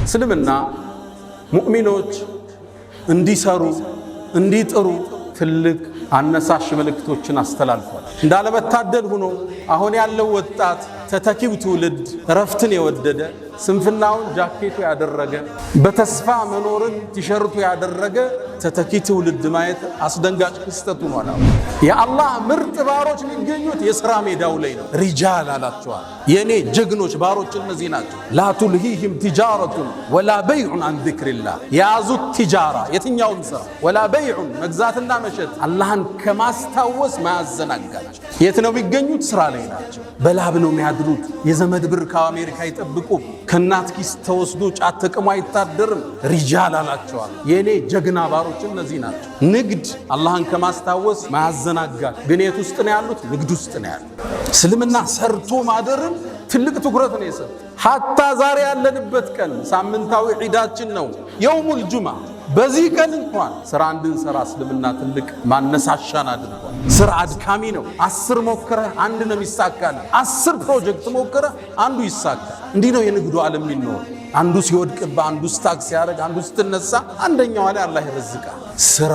እስልምና ሙእሚኖች እንዲሰሩ እንዲጥሩ ትልቅ አነሳሽ መልእክቶችን አስተላልፏል። እንዳለመታደል ሆኖ አሁን ያለው ወጣት ተተኪው ትውልድ ረፍትን የወደደ ስንፍናውን ጃኬቱ ያደረገ በተስፋ መኖርን ቲሸርቱ ያደረገ ተተኪ ትውልድ ማየት አስደንጋጭ ክስተት ሆኗል። የአላህ ምርጥ ባሮች የሚገኙት የሥራ ሜዳው ላይ ነው። ሪጃል አላቸዋል። የኔ ጀግኖች ባሮች እነዚህ ናቸው። ላ ቱልሂሂም ቲጃረቱን ወላ በይዑን አን ዚክሪላህ። የያዙት ቲጃራ የትኛውም ሥራ ወላ በይዑን መግዛትና መሸጥ አላህን ከማስታወስ ማያዘናጋቸው። የት ነው የሚገኙት? ሥራ ላይ ናቸው። በላብ ነው የሚያድሩት። የዘመድ ብር ከአሜሪካ አይጠብቁም። ከናት ኪስ ተወስዶ ጫት ተቅሞ አይታደርም። ሪጃል አላቸዋል። የኔ ጀግና ባሮች እነዚህ ናቸው። ንግድ አላህን ከማስታወስ ማያዘናጋል። ግን የት ውስጥ ነው ያሉት? ንግድ ውስጥ ነው ያሉት። እስልምና ሰርቶ ማደርን ትልቅ ትኩረት ነው የሰጠው። ሐታ ዛሬ ያለንበት ቀን ሳምንታዊ ዒዳችን ነው የውሙል ጁምዓ። በዚህ ቀን እንኳን ስራ እንድንሰራ እስልምና ትልቅ ማነሳሻን አድርጓል። ስራ አድካሚ ነው። 10 ሞክረህ አንድ ነው የሚሳካል። 10 ፕሮጀክት ሞክረህ አንዱ ይሳካል። እንዲህ ነው የንግዱ ዓለም የሚኖር። አንዱ ሲወድቅባ፣ አንዱ ስታክ ሲያደርግ፣ አንዱ ስትነሳ፣ አንደኛው ላይ አላህ ይረዝቃል። ስራ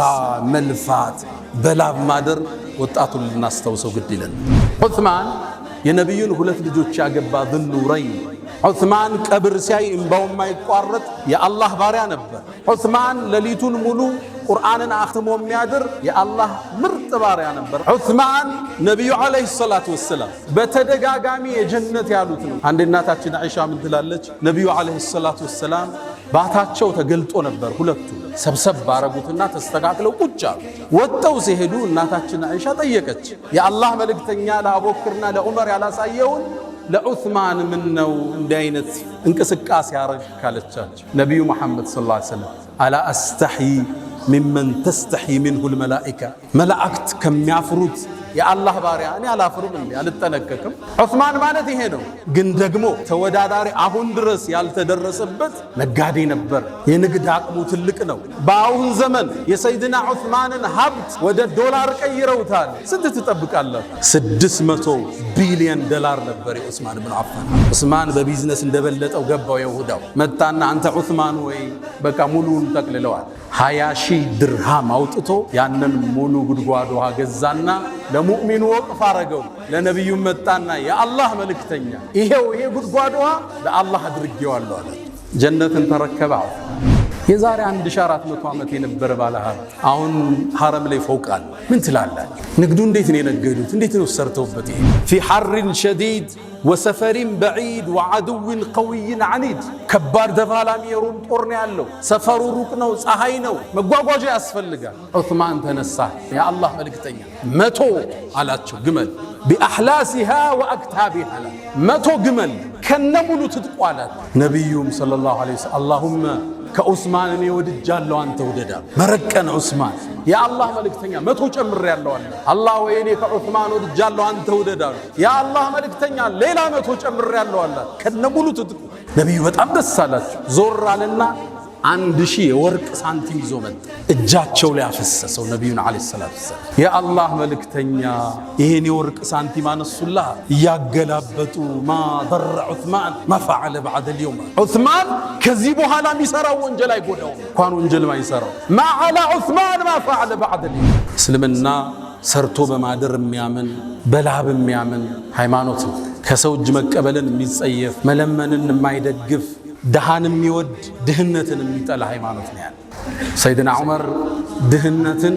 መልፋት፣ በላብ ማደር ወጣቱን ልናስታውሰው ግድ ይለን። ዑስማን የነቢዩን 2 ልጆች ያገባ ዙኑረይን። ዑስማን ቀብር ሲያይ እንባው የማይቋረጥ የአላህ ባሪያ ነበር። ዑስማን ሌሊቱን ሙሉ ቁርአንን አኽትሞ የሚያድር የአላህ ምርጥ ባሪያ ነበር። ዑስማን ነቢዩ ዓለይሂ ሰላቱ ወሰላም በተደጋጋሚ የጀነት ያሉት ነው። አንድ እናታችን አይሻ ምን ትላለች? ነቢዩ ዓለይሂ ሰላቱ ወሰላም ባታቸው ተገልጦ ነበር። ሁለቱ ሰብሰብ ባረጉትና ተስተካክለው ቁጭ አሉ። ወጥተው ሲሄዱ እናታችን አይሻ ጠየቀች፣ የአላህ መልእክተኛ ለአቡበክርና ለዑመር ያላሳየውን ለዑስማን ምን ነው እንዲህ አይነት እንቅስቃሴ ያረግ ካለቻቸው ነቢዩ መሐመድ ሰለላሁ ዐለይሂ ወሰለም አላ አስተሕይ ሚመን ተስተሕይ ሚንሁል መላኢካ፣ መላእክት ከሚያፍሩት የአላህ ባሪያ እኔ አላፍርም እንዴ? አልጠነቀቅም? ዑስማን ማለት ይሄ ነው። ግን ደግሞ ተወዳዳሪ አሁን ድረስ ያልተደረሰበት ነጋዴ ነበር። የንግድ አቅሙ ትልቅ ነው። በአሁን ዘመን የሰይድና ዑስማንን ሀብት ወደ ዶላር ቀይረውታል። ስንት ትጠብቃለህ? 600 ቢሊዮን ዶላር ነበር የዑስማን ብን አፋን። ዑስማን በቢዝነስ እንደበለጠው ገባው። የሁዳው መጣና አንተ ዑስማን ወይ በቃ ሙሉውን ጠቅልለዋል። 20,000 ድርሃም አውጥቶ ያንን ሙሉ ጉድጓድ ውሃ ገዛና ለሙእሚኑ ወቅፍ አረገው። ለነቢዩ መጣና የአላህ መልእክተኛ ይሄው ይሄ ጉድጓድ ውሃ ለአላህ አድርጌዋለሁ አለ። ጀነትን ተረከበ። የዛሬ 1400 ዓመት የነበረ ባለሀብት አሁን ሐረም ላይ ፎቃል። ምን ትላላችሁ? ንግዱ እንዴት ነው የነገዱት? እንዴት ነው ሰርተውበት? ይሄ ፊ ሐርን ሸዲድ ወሰፈሪን በዒድ ወዐዱዊን ቀዊይን ዐኒድ። ከባድ ተፋላሚ የሩም ጦር ነው ያለው። ሰፈሩ ሩቅ ነው፣ ፀሐይ ነው፣ መጓጓዣ ያስፈልጋል። ዑስማን ተነሳ። የአላህ መልእክተኛ 100 አላቸው ግመል ቢአሕላሲሃ ወአክታቢሃ 100 ግመል ከነሙሉ ትጥቋላት። ነቢዩም ሰለላሁ ዐለይሂ ወሰለም አላሁመ ከዑስማን እኔ ወድጃለሁ አንተ ውደዳ። መረቀን ዑስማን የአላህ መልእክተኛ 100 ጨምሬያለሁ አለ። አላህ ወይ እኔ ከዑስማን ወድጃለሁ አንተ ውደዳ። የአላህ መልእክተኛ ሌላ 100 ጨምሬያለሁ አለ። ከነሙሉ ትጥቁ። ነቢዩ በጣም ደስ አላቸው። ዞር አለና 1000 የወርቅ ሳንቲም ይዞ መጣ። እጃቸው ላይ አፈሰሰው። ነቢዩን ዓለይሂ ሰላቱ ወሰላም የአላህ መልእክተኛ ይሄን የወርቅ ሳንቲም አነሱላ። እያገላበጡ ማ ضر ዑስማን ማ ፈዐለ በዐደ اليوم። ዑስማን ከዚህ በኋላ የሚሰራው ወንጀል አይጎዳው። እንኳን ወንጀል ማይሰራው ማ ዐላ ዑስማን ማ ፈዐለ በዐደ اليوم። እስልምና ሰርቶ በማደር የሚያምን በላብ የሚያምን ሃይማኖት ነው። ከሰው እጅ መቀበልን የሚጸየፍ መለመንን የማይደግፍ ድሃን የሚወድ ድህነትን የሚጠላ ሃይማኖት ነው ያለ። ሰይድና ዑመር ድህነትን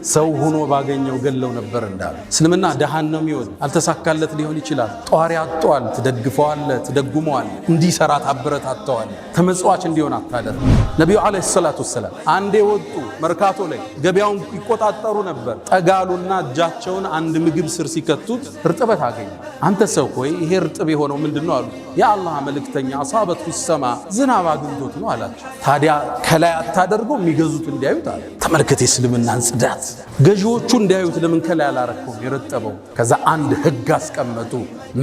ሰው ሆኖ ባገኘው ገለው ነበር እንዳሉ። እስልምና ድሃን ነው የሚወድ። አልተሳካለት ሊሆን ይችላል። ጧሪ አጥቷል፣ ትደግፈዋለህ፣ ትደጉመዋለህ፣ እንዲሰራ ታበረታተዋለህ። ተመጽዋች እንዲሆን አታደርግ። ነቢዩ ዓለይሂ ሰላቱ ወሰላም አንዴ ወጡ መርካቶ ላይ ገበያውን ይቆጣጠሩ ነበር። ጠጋሉና እጃቸውን አንድ ምግብ ስር ሲከቱት እርጥበት አገኙ። አንተ ሰው ሆይ ይሄ እርጥብ የሆነው ምንድነው አሉ። የአላህ መልእክተኛ አሳበት ሰማ ዝናብ አግኝቶት ነው አላቸው። ታዲያ ከላይ አታደርገው የሚገዙት እንዲያዩት አለ። ተመልከተ እስልምናን ጽዳት። ገዢዎቹ እንዲያዩት ለምን ከላይ አላረከው የረጠበው? ከዛ አንድ ህግ አስቀመጡ።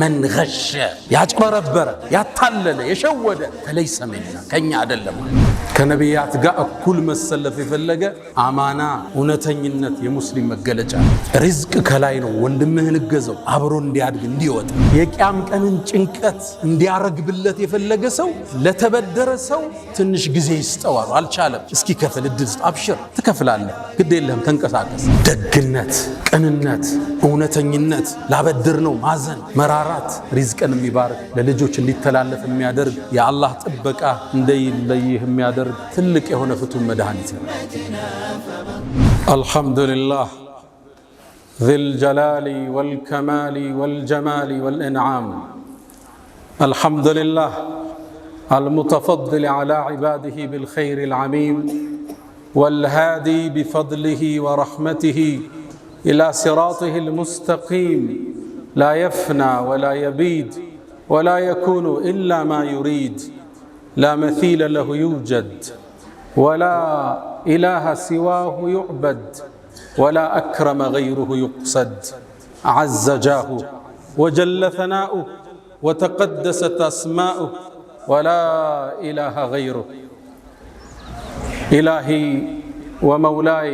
መን ገሸ ያጭበረበረ ያታለለ የሸወደ ፈለይሰ ሚና ከኛ አይደለም። ከነቢያት ጋር እኩል መሰለፍ የፈለገ አማና እውነተኝነት የሙስሊም መገለጫ። ሪዝቅ ከላይ ነው። ወንድምህን እገዘው አብሮ እንዲያድግ እንዲወጣ። የቂያም ቀንን ጭንቀት እንዲያረግብለት የፈለገ ሰው ለተበደረ ሰው ትንሽ ጊዜ ይስጠዋል። አልቻለም፣ እስኪ ከፍል እድል አብሽር ትከፍላለህ፣ ግድ የለህም ተንቀሳቀስ። ደግነት፣ ቅንነት፣ እውነተኝነት፣ ላበድር ነው ማዘን፣ መራራት ሪዝቅን የሚባርክ ለልጆች እንዲተላለፍ የሚያደርግ የአላህ ጥበቃ እንደይለይህ የሚያደርግ ትልቅ የሆነ ፍቱን መድኃኒት ነው። አልሐምዱሊላህ ذي الجلال والكمال والجمال والإنعام. الحمد لله المتفضل على عباده بالخير العميم والهادي بفضله ورحمته إلى صراطه المستقيم لا يفنى ولا يبيد ولا يكون إلا ما يريد لا مثيل له يوجد ولا إله سواه يعبد ولا أكرم غيره يقصد عز جاهه وجل ثناؤه وتقدست أسماؤه ولا إله غيره. إلهي ومولاي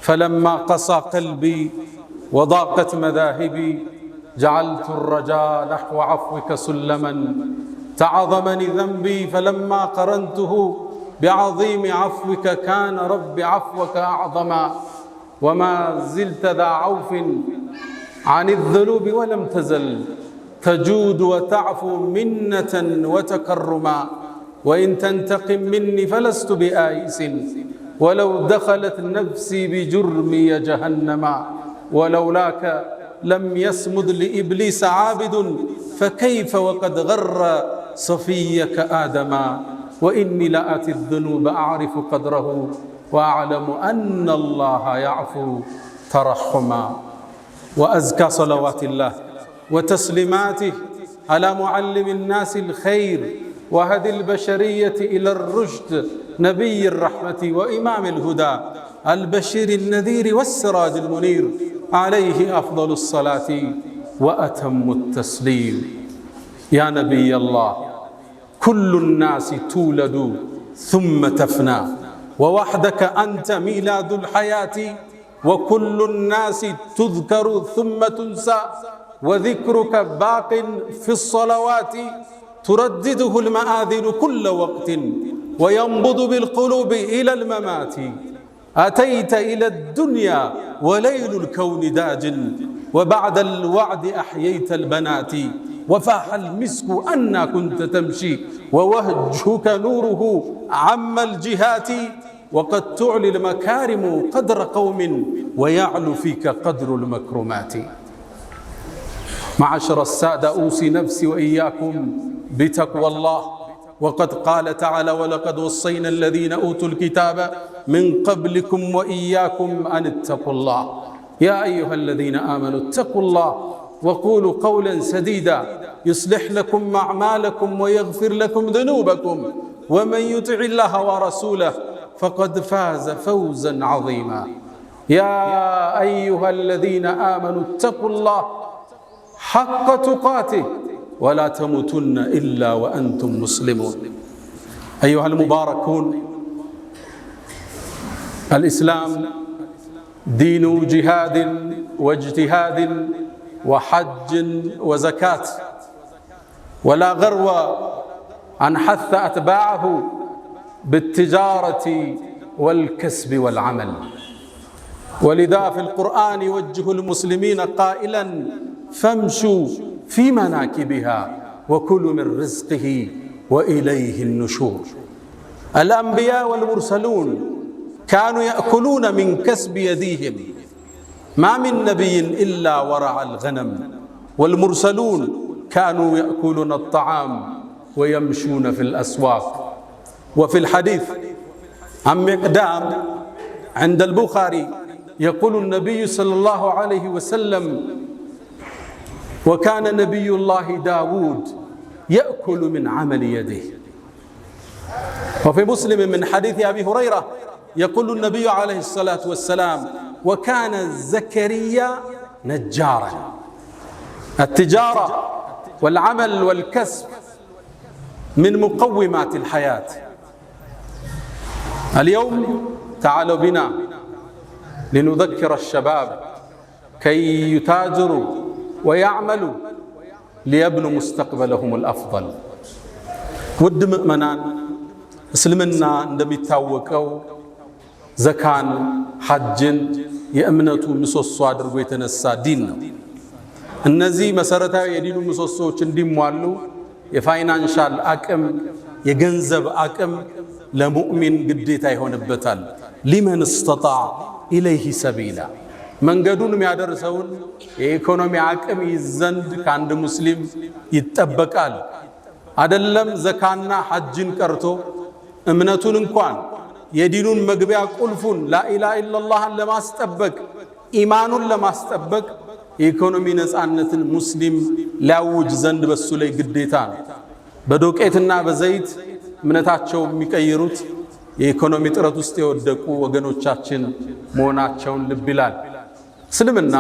فلما قسى قلبي وضاقت مذاهبي جعلت الرجاء نحو عفوك سلما تعظمني ذنبي فلما قرنته بعظيم عفوك كان رب عفوك أعظما وما زلت ذا عوف عن الذنوب ولم تزل تجود وتعفو منة وتكرما وإن تنتقم مني فلست بآيس ولو دخلت نفسي بجرمي جهنما ولولاك لم يصمد لإبليس عابد فكيف وقد غر صفيك آدما وإني لآتي الذنوب أعرف قدره وأعلم أن الله يعفو ترحما. وأزكى صلوات الله وتسليماته على معلم الناس الخير وهدي البشرية إلى الرشد نبي الرحمة وإمام الهدى البشير النذير والسراج المنير عليه أفضل الصلاة وأتم التسليم. يا نبي الله كل الناس تولد ثم تفنى ووحدك أنت ميلاد الحياة وكل الناس تذكر ثم تنسى وذكرك باق في الصلوات تردده المآذن كل وقت وينبض بالقلوب إلى الممات. أتيت إلى الدنيا وليل الكون داج وبعد الوعد أحييت البنات وفاح المسك أنا كنت تمشي ووجهك نوره عم الجهات وقد تعلي المكارم قدر قوم ويعلو فيك قدر المكرمات. معشر السادة أوصي نفسي وإياكم بتقوى الله وقد قال تعالى ولقد وصينا الذين أوتوا الكتاب من قبلكم وإياكم أن اتقوا الله. يا أيها الذين آمنوا اتقوا الله وقولوا قولا سديدا يصلح لكم أعمالكم ويغفر لكم ذنوبكم ومن يطع الله ورسوله فقد فاز فوزا عظيما. يا أيها الذين آمنوا اتقوا الله حق تقاته ولا تموتن إلا وأنتم مسلمون. أيها المباركون، الإسلام دين جهاد واجتهاد وحج وزكاة، ولا غرو أن حث أتباعه بالتجارة والكسب والعمل. ولذا في القرآن يوجه المسلمين قائلا فامشوا في مناكبها وكلوا من رزقه وإليه النشور. الأنبياء والمرسلون كانوا يأكلون من كسب يديهم، ما من نبي إلا ورع الغنم، والمرسلون كانوا يأكلون الطعام ويمشون في الأسواق. وفي الحديث عن مقدام عند البخاري يقول النبي صلى الله عليه وسلم وكان نبي الله داود يأكل من عمل يده. وفي مسلم من حديث أبي هريرة يقول النبي عليه الصلاة والسلام وكان زكريا نجارا. التجارة والعمل والكسب من مقومات الحياة. اليوم تعالوا بنا لنذكر الشباب كي يتاجروا ويعملوا ليبنوا مستقبلهم الأفضل. ود مؤمنان اسلمنا እንደሚታወቀው ዘካን ሐጅን የእምነቱ ምሰሶ አድርጎ የተነሳ ዲን ነው። እነዚህ መሰረታዊ የዲኑ ምሰሶዎች እንዲሟሉ የፋይናንሻል አቅም የገንዘብ አቅም ለሙእሚን ግዴታ ይሆንበታል። ሊመን استطاع إليه سبيلا መንገዱን የሚያደርሰውን የኢኮኖሚ አቅም ይዘንድ ከአንድ ሙስሊም ይጠበቃል። አይደለም ዘካና ሐጅን ቀርቶ እምነቱን እንኳን የዲኑን መግቢያ ቁልፉን ላኢላሃ ኢላላህን ለማስጠበቅ ኢማኑን ለማስጠበቅ የኢኮኖሚ ነፃነትን ሙስሊም ሊያውጅ ዘንድ በሱ ላይ ግዴታ ነው። በዶቄትና በዘይት እምነታቸው የሚቀይሩት የኢኮኖሚ ጥረት ውስጥ የወደቁ ወገኖቻችን መሆናቸውን ልብ ይላል። እስልምና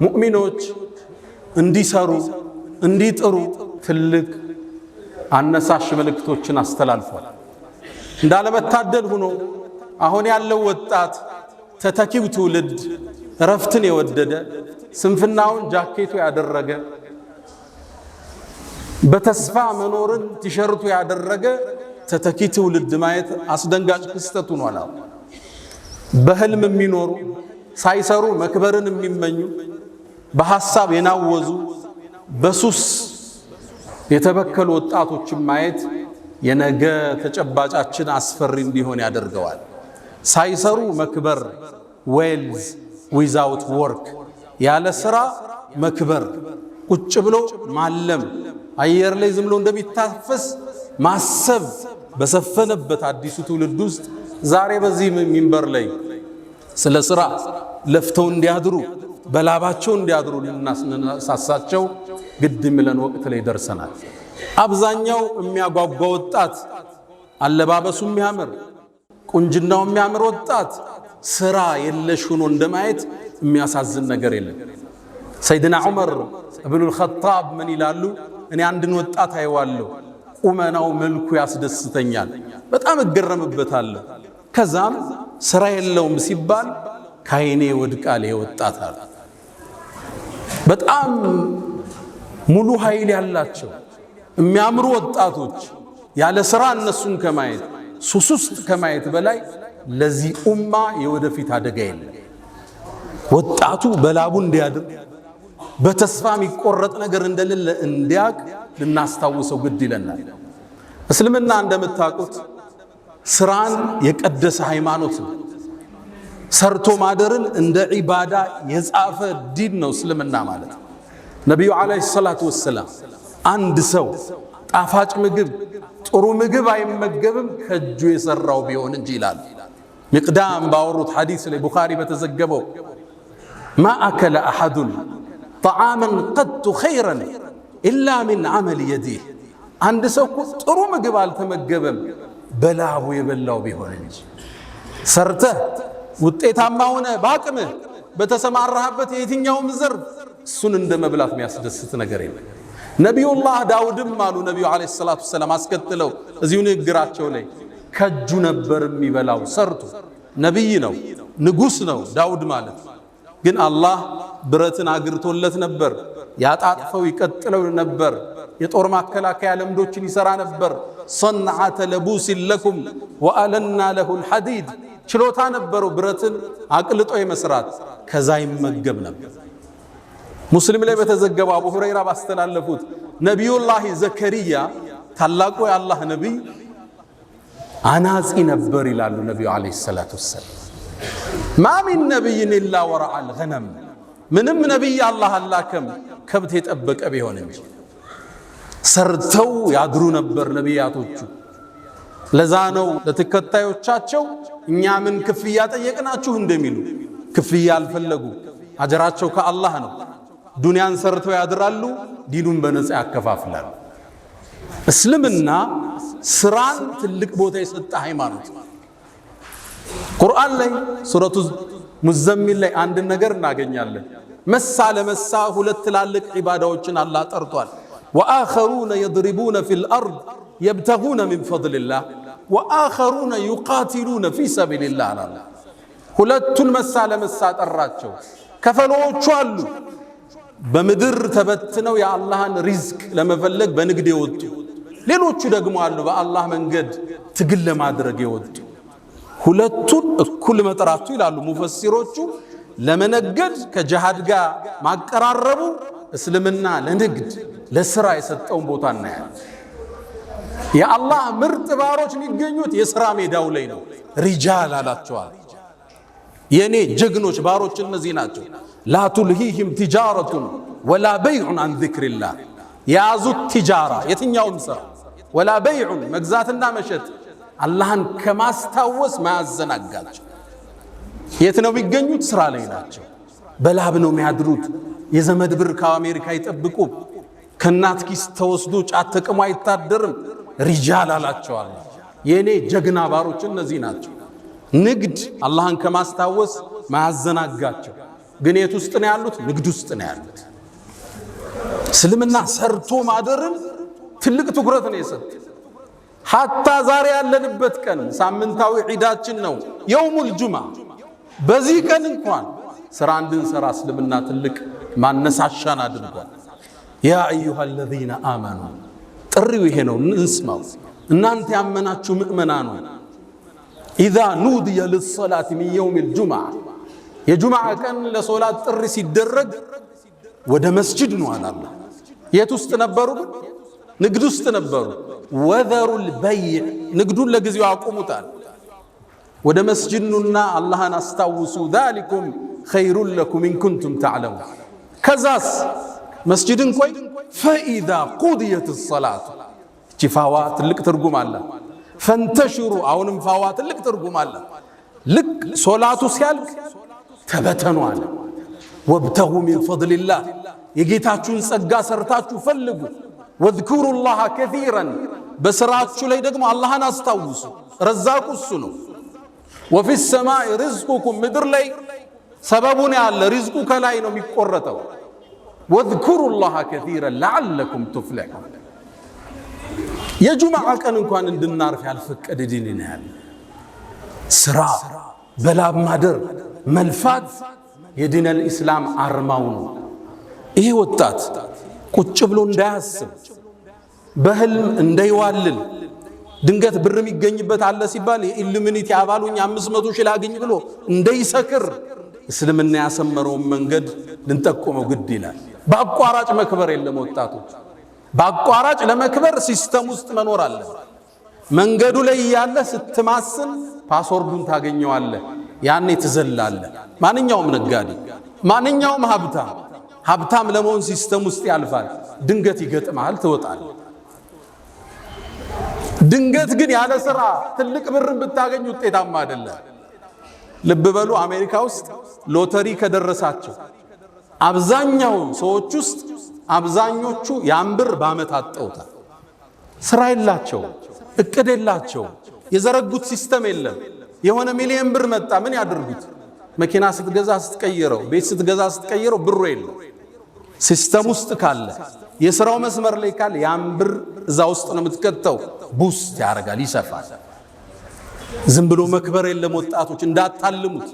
ሙእሚኖች እንዲሰሩ እንዲጥሩ ትልቅ አነሳሽ መልእክቶችን አስተላልፏል። እንዳለመታደል ሆኖ አሁን ያለው ወጣት ተተኪው ትውልድ ረፍትን የወደደ ስንፍናውን ጃኬቱ ያደረገ በተስፋ መኖርን ቲሸርቱ ያደረገ ተተኪ ትውልድ ማየት አስደንጋጭ ክስተት ሆኗል። በህልም የሚኖሩ ሳይሰሩ መክበርን የሚመኙ በሐሳብ የናወዙ በሱስ የተበከሉ ወጣቶችን ማየት የነገ ተጨባጫችን አስፈሪ እንዲሆን ያደርገዋል። ሳይሰሩ መክበር ዌልዝ ዊዛውት ወርክ ያለ ስራ መክበር ቁጭ ብሎ ማለም አየር ላይ ዝም ብሎ እንደሚታፈስ ማሰብ በሰፈነበት አዲሱ ትውልድ ውስጥ ዛሬ በዚህ ሚንበር ላይ ስለ ስራ ለፍተው እንዲያድሩ በላባቸው እንዲያድሩ ልናሳሳቸው ግድ የሚለን ወቅት ላይ ደርሰናል። አብዛኛው የሚያጓጓ ወጣት አለባበሱ የሚያምር ቁንጅናው የሚያምር ወጣት ስራ የለሽ ሆኖ እንደማየት የሚያሳዝን ነገር የለም። ሰይድና ዑመር ኢብኑል ኸጣብ ምን ይላሉ? እኔ አንድን ወጣት አይዋለሁ ቁመናው መልኩ ያስደስተኛል፣ በጣም እገረምበታለሁ። ከዛም ስራ የለውም ሲባል ካይኔ ወድቃል ይወጣታል። በጣም ሙሉ ኃይል ያላቸው የሚያምሩ ወጣቶች ያለ ስራ እነሱን ከማየት ሱስ ውስጥ ከማየት በላይ ለዚህ ኡማ የወደፊት አደጋ የለም። ወጣቱ በላቡ እንዲያድር በተስፋ የሚቆረጥ ነገር እንደሌለ እንዲያቅ ልናስታውሰው ግድ ይለናል። እስልምና እንደምታውቁት ስራን የቀደሰ ሃይማኖት ነው። ሰርቶ ማደርን እንደ ዒባዳ የጻፈ ዲን ነው እስልምና ማለት። ነቢዩ ዓለይሂ ሰላቱ ወሰላም አንድ ሰው ጣፋጭ ምግብ ጥሩ ምግብ አይመገብም ከእጁ የሰራው ቢሆን እንጂ ይላል። ሚቅዳም ባወሩት ሐዲስ ላይ ቡኻሪ በተዘገበው ማ አከለ አሐዱን ጠዓመን ቀጡ ኸይረን ኢላ ሚን ዐመል የዲህ አንድ ሰው ጥሩ ምግብ አልተመገበም በላቡ የበላው ቢሆን እንጂ። ሰርተህ ውጤታማ ሆነ በአቅምህ በተሰማራህበት የትኛውም ዘርፍ እሱን እንደ መብላት የሚያስደስት ነገር የለም። ነቢዩላህ ዳውድም አሉ ነቢዩ ዓለይሂ ሰላቱ ወሰላም አስከትለው እዚሁ ንግግራቸው ላይ ከእጁ ነበር የሚበላው ሰርቶ። ነቢይ ነው ንጉሥ ነው ዳውድ ማለት ግን አላህ ብረትን አግርቶለት ነበር። ያጣጥፈው ይቀጥለው ነበር። የጦር ማከላከያ ለምዶችን ይሰራ ነበር። صنعة لبوس لكم وألنا له الحديد ችሎታ ነበረው ብረትን አቅልጦ የመስራት ከዛ ይመገብ ነበር። ሙስሊም ላይ በተዘገበው አቡ ሁረይራ ባስተላለፉት ነቢዩላህ ዘከሪያ ታላቁ የአላህ ነቢይ አናጺ ነበር ይላሉ ነቢዩ ዓለይሂ ሰላቱ ወሰላም። ማ ሚን ነቢይን ኢላ ወረዐል ገነም ምንም ነቢይ አላህ አላከም ከብት የጠበቀ ቢሆን እንጂ። ሰርተው ያድሩ ነበር ነቢያቶቹ። ለዛ ነው ለተከታዮቻቸው እኛ ምን ክፍያ ጠየቅናችሁ እንደሚሉ ክፍያ አልፈለጉ። አጀራቸው ከአላህ ነው። ዱንያን ሰርተው ያድራሉ፣ ዲኑን በነፃ ያከፋፍላሉ። እስልምና ስራን ትልቅ ቦታ የሰጠ ሃይማኖት። ቁርአን ላይ ሱረቱ ሙዘሚል ላይ አንድ ነገር እናገኛለን። መሳ ለመሳ ሁለት ትላልቅ ዒባዳዎችን አላህ ጠርቷል። ወአኸሩነ የድሪቡነ ፊል አርድ የብተጉነ ሚን ፈድሊላህ ወአኸሩነ ዩቃቲሉነ ፊ ሰቢልላህ አላለ። ሁለቱን መሳ ለመሳ ጠራቸው። ከፈሎቹ አሉ በምድር ተበትነው የአላህን ሪዝቅ ለመፈለግ በንግድ የወጡ ሌሎቹ ደግሞ አሉ በአላህ መንገድ ትግል ለማድረግ የወጡ ሁለቱን እኩል መጥራቱ ይላሉ ሙፈሲሮቹ ለመነገድ ከጂሃድ ጋር ማቀራረቡ እስልምና ለንግድ ለስራ የሰጠውን ቦታ እናያለን የአላህ ምርጥ ባሮች የሚገኙት የሥራ ሜዳው ላይ ነው ሪጃል አላቸዋል የኔ ጀግኖች ባሮች እነዚህ ናቸው لا تلهيهم تجارة ولا بيع عن ذكر الله يازو التجارة يتنياهم سرا ولا بيع مجزاتنا مشت اللهن كما استوس ما الزناقاج يتنو بيقنيوت سرا ليناتشو بلا بنو ميادروت يزمد بركا أمريكا يتبقو كنات كيس توسدوش عتك ما يتادرم رجال علاتشو الله يني جغنا باروچ النزيناتشو نقد اللهن كما استوس ما الزناقاجو ግን የት ውስጥ ነው ያሉት ንግድ ውስጥ ነው ያሉት እስልምና ሰርቶ ማደርን ትልቅ ትኩረት ነው የሰጠው ሐታ ዛሬ ያለንበት ቀን ሳምንታዊ ዒዳችን ነው የውሙል ጁማ በዚህ ቀን እንኳን ስራ እንድንሰራ እስልምና ትልቅ ማነሳሻን አድርጓል ያ አዩሃ الذين آمنوا ጥሪው ይሄ ነው እንስማው እናንተ ያመናችሁ ምእመናኑ اذا نودي للصلاه من يوم الجمعه የጁማዓ ቀን ለሶላት ጥሪ ሲደረግ ወደ መስጂድ ነው አላህ የት ውስጥ ነበሩ ንግድ ውስጥ ነበሩ ወዘሩል በይዕ ንግዱን ለጊዜው አቁሙታል ወደ መስጂድ ነውና አላህን አስተዋውሱ ذلكم خير لكم ان كنتم تعلمون ከዛስ መስጂድን ቆይ فاذا قضيت الصلاه ጅፋዋ ትልቅ ትርጉም አለ فانتشروا አሁንም ፋዋ ትልቅ ትርጉም አለ ልክ ሶላቱ ሲያልቅ ተበተኑ አለ ወብተጉ ሚን ፈድሊላህ የጌታችሁን ጸጋ ሰርታችሁ ፈልጉ ወذكሩላህ ከثيرا በስራችሁ ላይ ደግሞ አላህን አስታውሱ ረዛቁ እሱ ነው وفي السماء رزقكم ምድር ላይ ሰበቡን ያለ ሪዝቁ ከላይ ነው የሚቆረጠው وذكሩላህ ከثيرا لعلكم تفلحون የጁማዓ ቀን እንኳን እንድናርፍ ያልፈቀደ ዲን ነው ያለ ስራ በላብ ማደር መልፋት የዲን الاسلام አርማው ነው ይሄ ወጣት ቁጭ ብሎ እንዳያስብ በህልም እንዳይዋልል ድንገት ብርም ይገኝበት አለ ሲባል የኢሉሚኒቲ አባሉኝ 500 ሺህ ላግኝ ብሎ እንዳይሰክር እስልምና ያሰመረው መንገድ ልንጠቆመው ግድ ይላል በአቋራጭ መክበር የለም ወጣቶች በአቋራጭ ለመክበር ሲስተም ውስጥ መኖር አለ መንገዱ ላይ ያለ ስትማስን ፓስወርዱን ታገኘዋለህ ያኔ ትዘላለህ ማንኛውም ነጋዴ ማንኛውም ሀብታም ለመሆን ሲስተም ውስጥ ያልፋል ድንገት ይገጥማል ትወጣለህ ድንገት ግን ያለ ስራ ትልቅ ብርን ብታገኝ ውጤታማ አይደለም ልብ በሉ አሜሪካ ውስጥ ሎተሪ ከደረሳቸው አብዛኛው ሰዎች ውስጥ አብዛኞቹ ያን ብር በአመት አጣውታል ስራ የላቸው እቅድ የላቸው የዘረጉት ሲስተም የለም የሆነ ሚሊዮን ብር መጣ ምን ያድርጉት መኪና ስትገዛ ስትቀይረው ቤት ስትገዛ ስትቀይረው ብሩ የለም ሲስተም ውስጥ ካለ የሥራው መስመር ላይ ካለ ያን ብር እዛ ውስጥ ነው የምትከተው ቡስት ያደርጋል ይሰፋል ዝም ብሎ መክበር የለም ወጣቶች እንዳታልሙት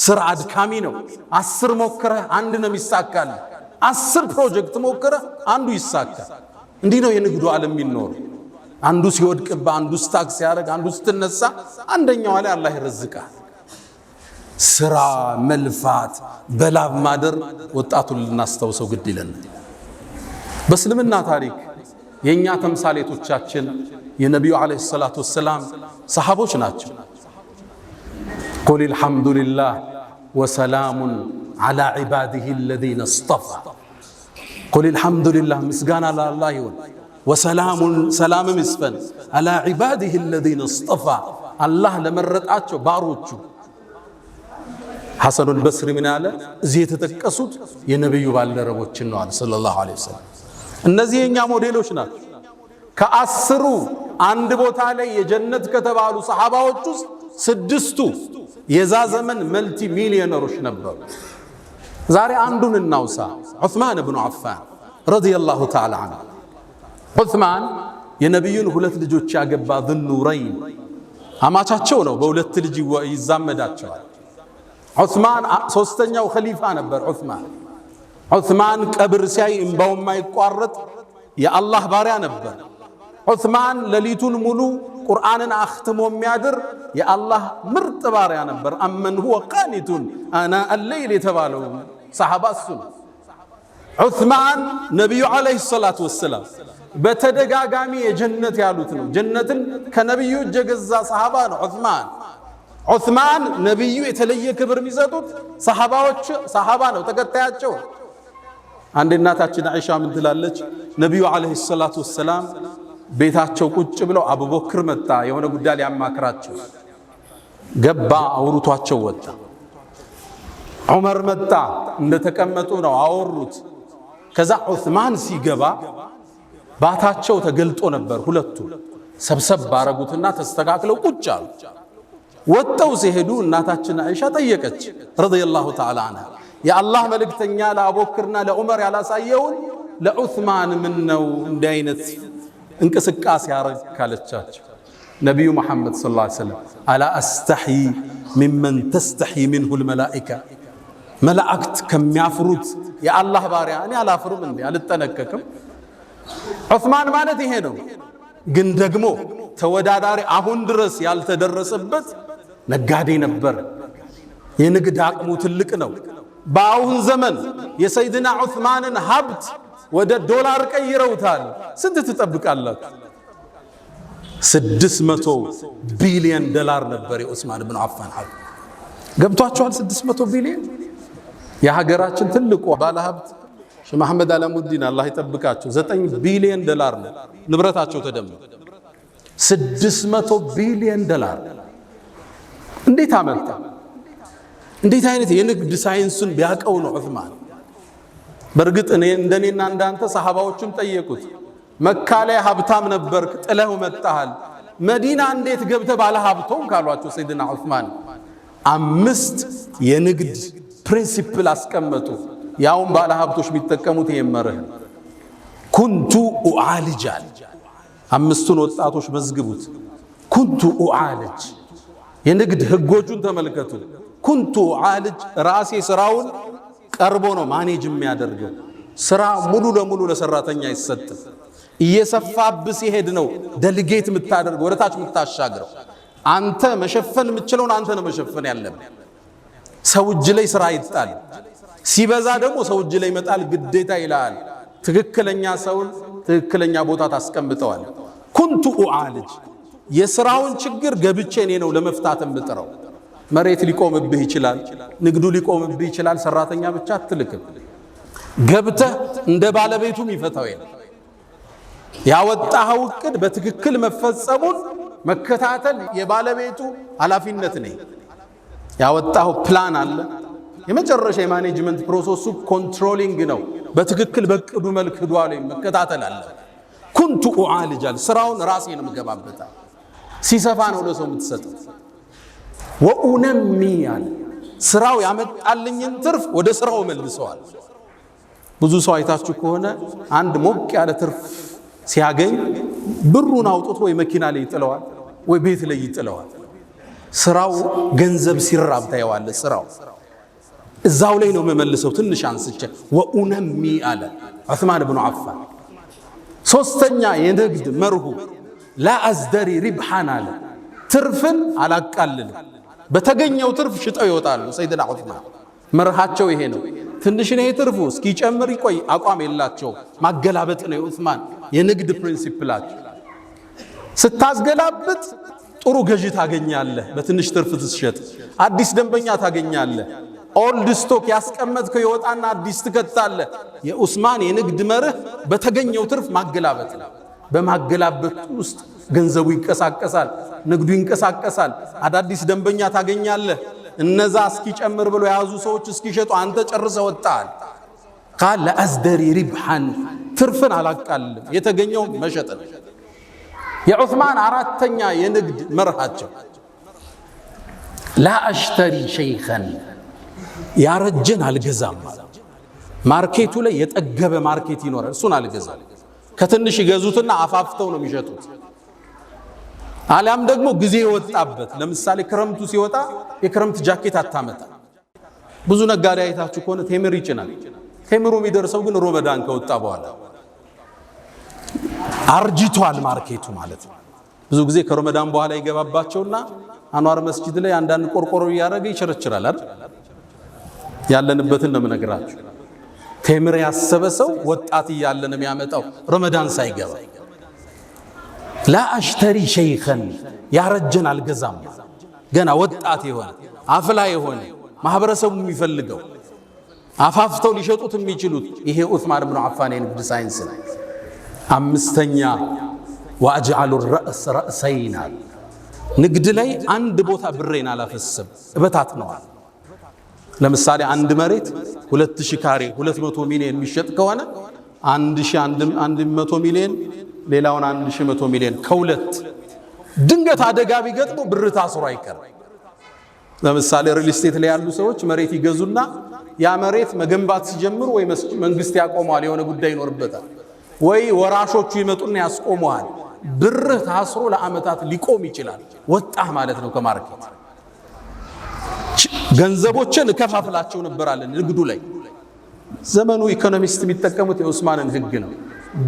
ስራ አድካሚ ነው 10 ሞክረህ አንድ ነው የሚሳካል 10 ፕሮጀክት ሞክረህ አንዱ ይሳካል እንዲህ ነው የንግዱ ዓለም የሚኖረው አንዱ ሲወድቅባ አንዱ ስታክ ሲያደርግ አንዱ ስትነሳ አንደኛው ላይ አላህ ይረዝቃል ስራ መልፋት በላብ ማደር ወጣቱን ልናስተውሰው ግድ ይለናል በእስልምና ታሪክ የኛ ተምሳሌቶቻችን የነብዩ አለይሂ ሰላቱ ወሰለም ሰሃቦች ናቸው قل الحمد لله وسلام على عباده الذين اصطفى قل الحمد لله مسغانا لله يقول وسلام سلام مسفن على عباده الذين اصطفى الله ለመረጣቸው ባሮቹ حسن البصري من አለ እዚህ የተጠቀሱት የነብዩ ባልደረቦች ነው አለ ሰለላሁ ዐለይሂ ወሰለም እነዚህ የኛ ሞዴሎች ናቸው ከአስሩ አንድ ቦታ ላይ የጀነት ከተባሉ ሰሃባዎች ውስጥ ስድስቱ የዛ ዘመን መልቲ ሚሊዮነሮች ነበሩ ዛሬ አንዱን እናውሳ ዑስማን ኢብኑ አፋን ረዲየላሁ ተዓላ ዐንሁ ዑስማን የነብዩን ሁለት ልጆች ያገባ ذنورين አማቻቸው ነው በሁለት ልጅ ይዛመዳቸዋል ዑስማን ሶስተኛው ኸሊፋ ነበር ዑስማን ዑስማን ቀብር ሲያይ እንባው የማይቋረጥ የአላህ ባሪያ ነበር። ዑስማን ሌሊቱን ሙሉ ቁርአንን አኽትሞ የሚያድር የአላህ ምርጥ ባሪያ ነበር። አመን ሁወ ቃኒቱን አና አለይል የተባለው ሰሓባ እሱ ነው። ዑስማን ነቢዩ ዓለይሂ ሰላቱ ወሰላም በተደጋጋሚ የጀነት ያሉት ነው። ጀነትን ከነቢዩ እጅ የገዛ ሰሓባ ነው ዑስማን። ነቢዩ የተለየ ክብር የሚሰጡት ሰሓባ ነው፣ ተከታያቸው። አንድ እናታችን አይሻ ምን ትላለች? ነቢዩ ዓለይሂ ሰላቱ ወሰላም ቤታቸው ቁጭ ብለው አቡበክር መጣ፣ የሆነ ጉዳይ ሊያማክራቸው ገባ፣ አውርቷቸው ወጣ። ዑመር መጣ፣ እንደተቀመጡ ነው አወሩት። ከዛ ዑስማን ሲገባ ባታቸው ተገልጦ ነበር። ሁለቱ ሰብሰብ ባረጉትና ተስተካክለው ቁጭ አሉ። ወጣው ሲሄዱ እናታችን አይሻ ጠየቀች ረዲየላሁ ተዓላ ዐንሃ፣ የአላህ መልእክተኛ ለአቡበክርና ለዑመር ያላሳየውን ለዑስማን ምን ነው እንዲህ አይነት እንቅስቃሴ ያረግ ካለቻቸው ነቢዩ መሐመድ ሰለላሁ ዐለይሂ ወሰለም አላ አስተሕይ ሚመን ተስተሕይ ሚንሁል መላኢካ፣ መላእክት ከሚያፍሩት የአላህ ባሪያ እኔ አላፍርም እንዴ? አልጠነቀቅም? ዑስማን ማለት ይሄ ነው። ግን ደግሞ ተወዳዳሪ አሁን ድረስ ያልተደረሰበት ነጋዴ ነበር። የንግድ አቅሙ ትልቅ ነው። በአሁን ዘመን የሰይድና ዑስማንን ሀብት ወደ ዶላር ቀይረውታል። ስንት ትጠብቃላችሁ? 600 ቢሊዮን ዶላር ነበር የዑስማን ብን አፋን ሀብት። ገብቷቸዋል? 600 ቢሊዮን። የሀገራችን ትልቁ ባለሀብት ሼህ መሐመድ አላሙዲን አላህ ይጠብቃቸው 9 ቢሊዮን ዶላር ነው ንብረታቸው ተደምሮ 600 ቢሊዮን ዶላር እንዴት አመጣ? እንዴት አይነት የንግድ ሳይንሱን ቢያቀው ነው ዑስማን። በእርግጥ እንደኔና እንዳንተ ሰሃባዎችም ጠየቁት፣ መካ ላይ ሀብታም ነበርክ ጥለው መጣሃል፣ መዲና እንዴት ገብተ ባለ ሀብቶም ካሏቸው ሰይድና ዑስማን 5 የንግድ ፕሪንሲፕል አስቀመጡ። ያውም ባለ ሀብቶች የሚጠቀሙት ይመረህ ኩንቱ ኡዓልጃል 5ቱን ወጣቶች መዝግቡት። ኩንቱ ኡዓልጅ የንግድ ህጎቹን ተመልከቱ። ኩንቱ ኡዓልጅ ራሴ ስራውን ቀርቦ ነው ማኔጅ የሚያደርገው። ስራ ሙሉ ለሙሉ ለሰራተኛ አይሰጥም። እየሰፋብህ ሲሄድ ነው ደልጌት የምታደርገው ወደታች የምታሻግረው። አንተ መሸፈን የምትችለውን አንተ ነው መሸፈን ያለብህ። ሰው እጅ ላይ ስራ ይጣል፣ ሲበዛ ደግሞ ሰው እጅ ላይ መጣል ግዴታ ይላል። ትክክለኛ ሰውን ትክክለኛ ቦታ ታስቀምጠዋል። ኩንቱ ኡዓልጅ የስራውን ችግር ገብቼ እኔ ነው ለመፍታት የምጥረው። መሬት ሊቆምብህ ይችላል፣ ንግዱ ሊቆምብህ ይችላል። ሰራተኛ ብቻ አትልክም። ገብተህ እንደ ባለቤቱም ይፈታው የለም። ያወጣኸው እቅድ በትክክል መፈጸሙን መከታተል የባለቤቱ ኃላፊነት ነው። ያወጣኸው ፕላን አለ። የመጨረሻ የማኔጅመንት ፕሮሰሱ ኮንትሮሊንግ ነው። በትክክል በቅዱ መልክ ሄዷል መከታተል አለ። ኩንቱ ኡዓልጃል ስራውን ራሴን ምገባበታ ሲሰፋ ነው ለሰው የምትሰጠው። ወኡነሚያል ስራው ያመጣልኝን ትርፍ ወደ ስራው መልሰዋል። ብዙ ሰው አይታችሁ ከሆነ አንድ ሞቅ ያለ ትርፍ ሲያገኝ ብሩን አውጥቶ ወይ መኪና ላይ ይጥለዋል ወይ ቤት ላይ ይጥለዋል። ስራው ገንዘብ ሲራብ ታየዋለህ። ስራው እዛው ላይ ነው መመልሰው። ትንሽ አንስቼ ወኡነሚ አለ ዑስማን ብኑ አፋን። ሶስተኛ የንግድ መርሁ ላ አዝደሪ ሪብሓን አለ ትርፍን አላቃልልም። በተገኘው ትርፍ ሽጠው ይወጣሉ። ሰይድና ዑስማን መርሃቸው ይሄ ነው። ትንሽ ነው ትርፉ እስኪጨምር ይቆይ አቋም የላቸው። ማገላበጥ ነው የዑስማን የንግድ ፕሪንሲፕላቸው። ስታስገላብጥ ጥሩ ገዢ ታገኛለህ። በትንሽ ትርፍ ትሸጥ አዲስ ደንበኛ ታገኛለህ። ኦልድ ስቶክ ያስቀመጥከው ይወጣና አዲስ ትከታለህ። የዑስማን የንግድ መርህ በተገኘው ትርፍ ማገላበጥ ነው። በማገላበጥ ውስጥ ገንዘቡ ይንቀሳቀሳል፣ ንግዱ ይንቀሳቀሳል። አዳዲስ ደንበኛ ታገኛለህ። እነዛ እስኪጨምር ብሎ የያዙ ሰዎች እስኪሸጡ አንተ ጨርሰህ ወጣል። ቃል ለአዝደሪ ሪብሓን ትርፍን አላቃልልም፣ የተገኘው መሸጥን። የዑስማን አራተኛ የንግድ መርሃቸው ላ አሽተሪ ሸይኸን ያረጀን አልገዛም። ማርኬቱ ላይ የጠገበ ማርኬት ይኖራል፣ እሱን አልገዛም። ከትንሽ ይገዙትና አፋፍተው ነው የሚሸጡት። አሊያም ደግሞ ጊዜ የወጣበት ለምሳሌ ክረምቱ ሲወጣ የክረምት ጃኬት አታመጣ። ብዙ ነጋዴ አይታችሁ ከሆነ ቴምር ይጭናል። ቴምሩ የሚደርሰው ግን ረመዳን ከወጣ በኋላ አርጅቷል ማርኬቱ ማለት ነው። ብዙ ጊዜ ከረመዳን በኋላ ይገባባቸውና አንዋር መስጂድ ላይ አንዳንድ ቆርቆሮ ያረገ ይቸረችራል አይደል? ያለንበትን ነው የምነግራችሁ። ቴምር ያሰበ ሰው ወጣት እያለ ነው የሚያመጣው ረመዳን ሳይገባ። ላ አሽተሪ ሸይኸን ያረጀን አልገዛም፣ ገና ወጣት የሆነ አፍላ የሆነ ማህበረሰቡ የሚፈልገው አፋፍተው ሊሸጡት የሚችሉት ይሄ ዑስማን ኢብኑ አፋን የንግድ ሳይንስ ነው። አምስተኛ ወአጅዐሉ الرأس رأسين ንግድ ላይ አንድ ቦታ ብሬን አላፈሰም እበታትነዋል። ለምሳሌ አንድ መሬት 2000 ካሬ 200 ሚሊዮን የሚሸጥ ከሆነ 1100 ሚሊዮን ሌላውን 1100 ሚሊዮን ከሁለት ድንገት አደጋ ቢገጥሞ ብር ታስሮ አይቀርም። ለምሳሌ ሪል ስቴት ላይ ያሉ ሰዎች መሬት ይገዙና ያ መሬት መገንባት ሲጀምሩ ወይ መንግስት ያቆመዋል፣ የሆነ ጉዳይ ይኖርበታል፣ ወይ ወራሾቹ ይመጡና ያስቆመዋል። ብር ታስሮ ለአመታት ሊቆም ይችላል። ወጣህ ማለት ነው ከማርኬት። ገንዘቦችን ከፋፍላቸው ነበራለን ንግዱ ላይ። ዘመኑ ኢኮኖሚስት የሚጠቀሙት የዑስማንን ህግ ነው።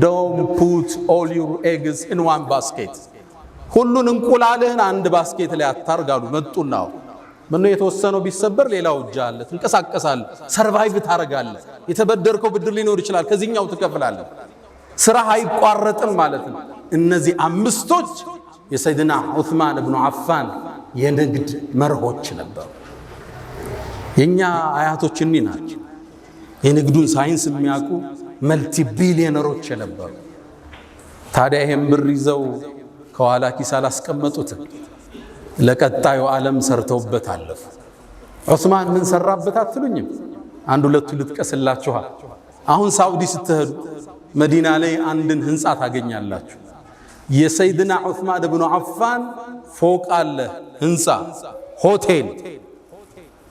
ዶንት ፑት ኦል ዩር ኤግስ ኢን ዋን ባስኬት፣ ሁሉን እንቁላልህን አንድ ባስኬት ላይ አታርጋሉ። መጡና ምን የተወሰነው ቢሰበር ሌላው እጅ አለ፣ ትንቀሳቀሳለህ፣ ሰርቫይቭ ታረጋለህ። የተበደርከው ብድር ሊኖር ይችላል፣ ከዚህኛው ትከፍላለህ። ስራ አይቋረጥም ማለት ነው። እነዚህ አምስቶች የሰይድና ዑስማን ኢብኑ አፋን የንግድ መርሆች ነበሩ። የኛ አያቶች እኒህ ናቸው። የንግዱን ሳይንስ የሚያውቁ መልቲ ቢሊዮነሮች ነበሩ። ታዲያ ይሄን ብር ይዘው ከኋላ ኪስ አላስቀመጡትም። ለቀጣዩ ዓለም ሰርተውበት አለፉ። ዑስማን ምን ሰራበት አትሉኝም? አንድ ሁለቱ ልጥቀስላችኋል። አሁን ሳውዲ ስትሄዱ መዲና ላይ አንድን ህንጻ ታገኛላችሁ። የሰይድና ዑስማን ኢብኑ አፋን ፎቅ አለ፣ ህንጻ፣ ሆቴል።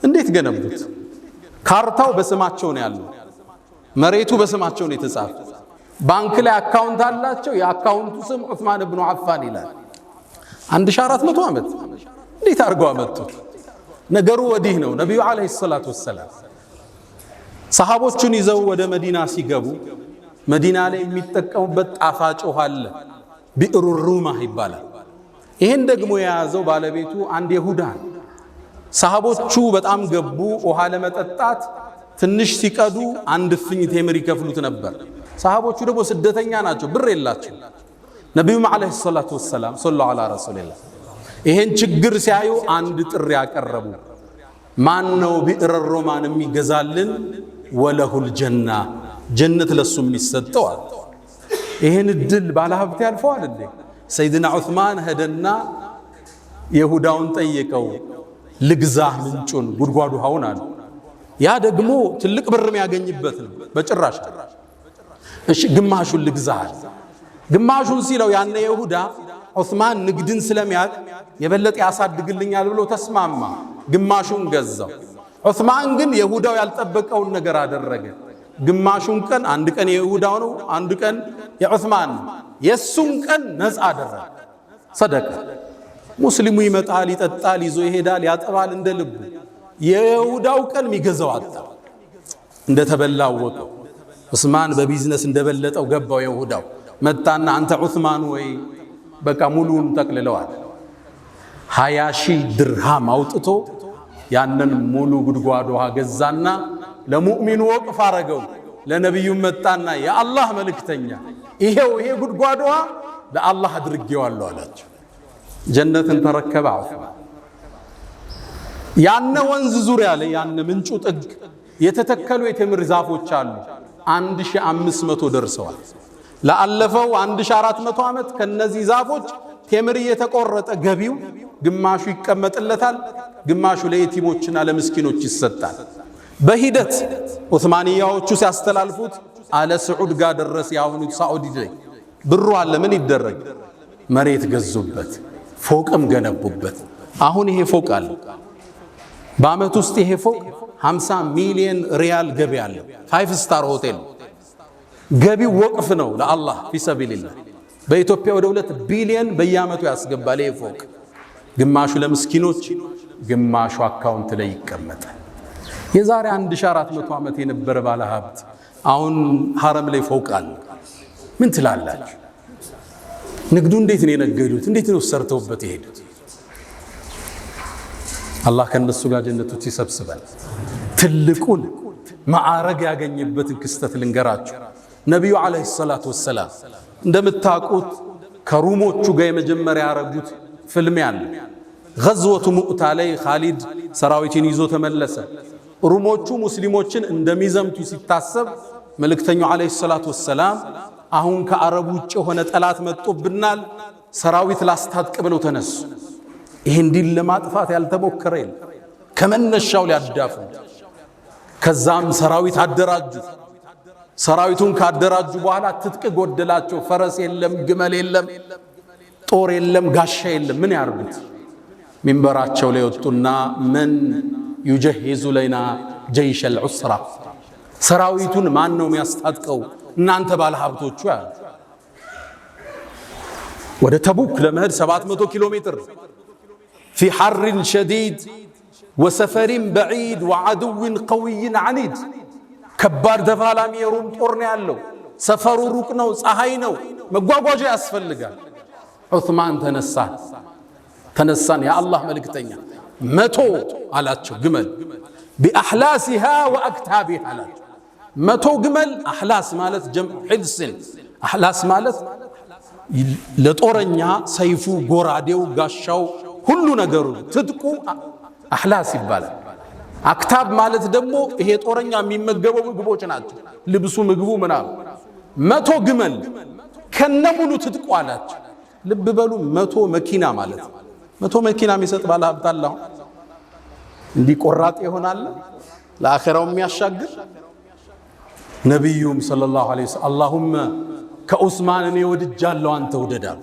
እንዴት ገነቡት? ካርታው በስማቸው ነው ያለው፣ መሬቱ በስማቸው ነው የተጻፈው። ባንክ ላይ አካውንት አላቸው። የአካውንቱ ስም ዑስማን ኢብኑ አፋን ይላል። 1400 ዓመት እንዴት አድርገው አመጡት? ነገሩ ወዲህ ነው። ነቢዩ አለይሂ ሰላቱ ወሰላም ሰሃቦቹን ይዘው ወደ መዲና ሲገቡ መዲና ላይ የሚጠቀሙበት ጣፋጭ ውሃ አለ፣ ቢዕሩ ሩማህ ይባላል። ይሄን ደግሞ የያዘው ባለቤቱ አንድ ይሁዳ ነው። ሰሃቦቹ በጣም ገቡ። ውሃ ለመጠጣት ትንሽ ሲቀዱ አንድ እፍኝ ቴምር ይከፍሉት ነበር። ሰሃቦቹ ደግሞ ስደተኛ ናቸው፣ ብር የላቸው። ነቢዩም አለይሂ ሰላቱ ወሰላም ሰለላሁ ዐላ ረሱሊላህ ይሄን ችግር ሲያዩ አንድ ጥሪ ያቀረቡ። ማን ነው ቢዕረ ሩማን የሚገዛልን? ወለሁል ጀና፣ ጀነት ለሱ የሚሰጠው አለ። ይሄን እድል ባለሀብት ያልፈዋል እንዴ? ሰይድና ዑስማን ሄደና ይሁዳውን ጠየቀው፣ ልግዛህ ምንጩን ጉድጓዱ ውሃውን አለ። ያ ደግሞ ትልቅ ብር የሚያገኝበት ነው። በጭራሽ እሺ ግማሹን ልግዛህ። ግማሹን ሲለው ያነ ይሁዳ ዑስማን ንግድን ስለሚያውቅ የበለጠ ያሳድግልኛል ብሎ ተስማማ። ግማሹን ገዛው። ዑስማን ግን ይሁዳው ያልጠበቀውን ነገር አደረገ። ግማሹን ቀን አንድ ቀን የይሁዳው ነው፣ አንድ ቀን የዑስማን ነው። የሱን ቀን ነፃ አደረገ። ሰደቀ። ሙስሊሙ ይመጣል፣ ይጠጣል፣ ይዞ ይሄዳል፣ ያጠባል እንደ ልቡ። የይሁዳው ቀን የሚገዛው አጣ። እንደተበላ አወቀው። ዑስማን በቢዝነስ እንደበለጠው ገባው። ይሁዳው መጣና አንተ ዑስማን ወይ በቃ ሙሉን ጠቅልለዋል። 20,000 ድርሃም አውጥቶ ያንን ሙሉ ጉድጓድ ውሃ ገዛና ለሙእሚኑ ወቅፍ አረገው። ለነብዩ መጣና የአላህ መልእክተኛ ይሄው ይሄ ጉድጓድ ውሃ ለአላህ አድርጌዋለሁ አላቸው። ጀነትን ተረከበ ዑስማን። ያነ ወንዝ ዙሪያ ላይ ያነ ምንጩ ጥግ የተተከሉ የተምር ዛፎች አሉ። 1500 ደርሰዋል። ለአለፈው 1400 ዓመት ከነዚህ ዛፎች ቴምር እየተቆረጠ ገቢው ግማሹ ይቀመጥለታል፣ ግማሹ ለየቲሞችና ለምስኪኖች ይሰጣል። በሂደት ዑስማንያዎቹ ሲያስተላልፉት አለ ስዑድ ጋር ደረስ። ያሁኑ ሳዑዲ ላይ ብሩ አለ። ምን ይደረግ? መሬት ገዙበት፣ ፎቅም ገነቡበት። አሁን ይሄ ፎቅ አለ። በአመት ውስጥ ይሄ ፎቅ 50 ሚሊዮን ሪያል ገቢ አለ። 5 ስታር ሆቴል ገቢው ወቅፍ ነው ለአላህ ፊሰቢልላህ። በኢትዮጵያ ወደ 2 ቢሊዮን በየአመቱ ያስገባል ይሄ ፎቅ። ግማሹ ለምስኪኖች፣ ግማሹ አካውንት ላይ ይቀመጣል። የዛሬ 1400 ዓመት የነበረ ባለ ሀብት አሁን ሐረም ላይ ፎቅ አለ። ምን ትላላችሁ? ንግዱ እንዴት ነው የነገዱት? እንዴት ነው ሰርተውበት የሄዱት? አላህ ከነሱ ጋር ጀነት ውስጥ ይሰብስባል። ትልቁን ማዕረግ ያገኘበትን ክስተት ልንገራችሁ። ነቢዩ ዓለይሂ ሰላቱ ወሰላም እንደምታውቁት ከሩሞቹ ጋር የመጀመሪያ ያረጉት ፍልሚያ አለ። ገዝወቱ ሙዕታ ላይ ኻሊድ ሰራዊትን ይዞ ተመለሰ። ሩሞቹ ሙስሊሞችን እንደሚዘምቱ ሲታሰብ መልእክተኛው ዓለይሂ ሰላቱ ወሰላም አሁን ከአረብ ውጭ የሆነ ጠላት መጥቶብናል፣ ሰራዊት ላስታጥቅ ብለው ተነሱ። ይህን ዲን ለማጥፋት ያልተሞከረ የለም፣ ከመነሻው ሊያዳፉ። ከዛም ሰራዊት አደራጁ። ሰራዊቱን ካደራጁ በኋላ ትጥቅ ጎደላቸው። ፈረስ የለም፣ ግመል የለም፣ ጦር የለም፣ ጋሻ የለም። ምን ያርጉት? ሚንበራቸው ላይ ወጡና መን ዩጀሂዙ ለና ጀይሽ አልዑስራ፣ ሰራዊቱን ማን ነው የሚያስታጥቀው? እናንተ ባለ ሀብቶቹ ያሉ። ወደ ተቡክ ለመሄድ 700 ኪሎ ሜትር ፊ ሐርን ሸዲድ ወሰፈሪን በዒድ ወዐድውን ቀዊይን ዐኒድ፣ ከባድ ተፋላሚ የሩም ጦር ነው ያለው። ሰፈሩ ሩቅ ነው፣ ፀሐይ ነው፣ መጓጓዣ ያስፈልጋል። ዑስማን ተነሳን የአላህ መልእክተኛ 100 አላቸው ግመል ቢአሕላሲሃ ወአክታቢሃ አላቸው። 100 ግመል። አሕላስ ማለት ጀምዕ ሕልስን፣ አሕላስ ማለት ለጦረኛ ሰይፉ፣ ጎራዴው፣ ጋሻው፣ ሁሉ ነገሩ ትጥቁ አሕላስ ይባላል። አክታብ ማለት ደግሞ ይሄ ጦረኛ የሚመገበው ምግቦች ናቸው፣ ልብሱ፣ ምግቡ ምናምን። 100 ግመል ከነሙሉ ትጥቁ አላቸው። ልብ በሉ 100 መኪና ማለት 100 መኪና የሚሰጥ ባለ ሀብት አለ። እንዲህ ቆራጥ ይሆናል ለአኺራው የሚያሻግር። ነቢዩም ሰለላሁ ዐለይሂ ወሰለም አላሁመ ከዑስማን እኔ ወድጃለሁ አንተ ውደዳል።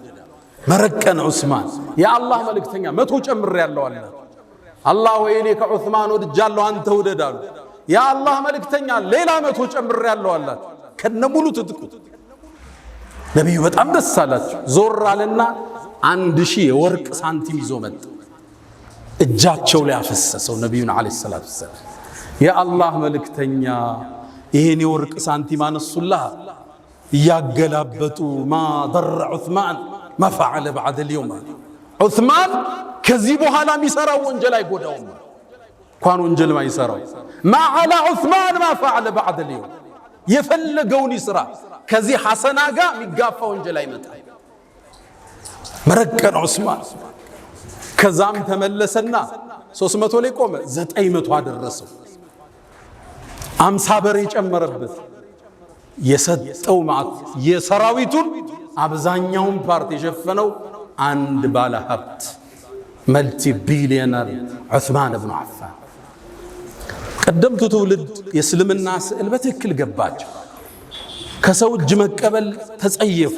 መረቀን ዑስማን የአላህ መልእክተኛ 100 ጨምሬያለሁ አለ። አላህ ወይ እኔ ከዑስማን ወድጃለሁ አንተ ውደዳል። የአላህ መልእክተኛ ሌላ 100 ጨምሬያለሁ አላቸው ከነሙሉ ትጥቁ። ነቢዩ በጣም ደስ አላቸው። ዞር አለና 1000 የወርቅ ሳንቲም ይዞ መጣ። እጃቸው ላይ አፈሰሰው። ነቢዩን ዓለይሂ ሰላቱ ወሰላም የአላህ መልእክተኛ ይሄን የወርቅ ሳንቲም አነሱላህ እያገላበጡ ማ ضر ዑስማን ማ ፈዐለ በዐደ اليوم ዑስማን ከዚህ በኋላ የሚሰራው ወንጀል አይጎዳውም። እንኳን ወንጀል ማይሰራው ማ ዐላ ዑስማን ማ ፈዐለ በዐደ اليوم የፈለገውን ይስራ፣ ከዚህ ሐሰና ጋር የሚጋፋ ወንጀል አይመጣም። መረቀን ዑስማን። ከዛም ተመለሰና 300 ላይ ቆመ፣ 900 አደረሰው። 50 በሬ ጨመረበት። የሰጠው ማዕት የሰራዊቱን አብዛኛውን ፓርት የሸፈነው አንድ ባለ ሀብት መልቲ ቢሊዮነር ዑስማን ብኑ ዓፋን። ቀደምቱ ትውልድ የእስልምና ስዕል በትክክል ገባቸው። ከሰው እጅ መቀበል ተጸየፉ።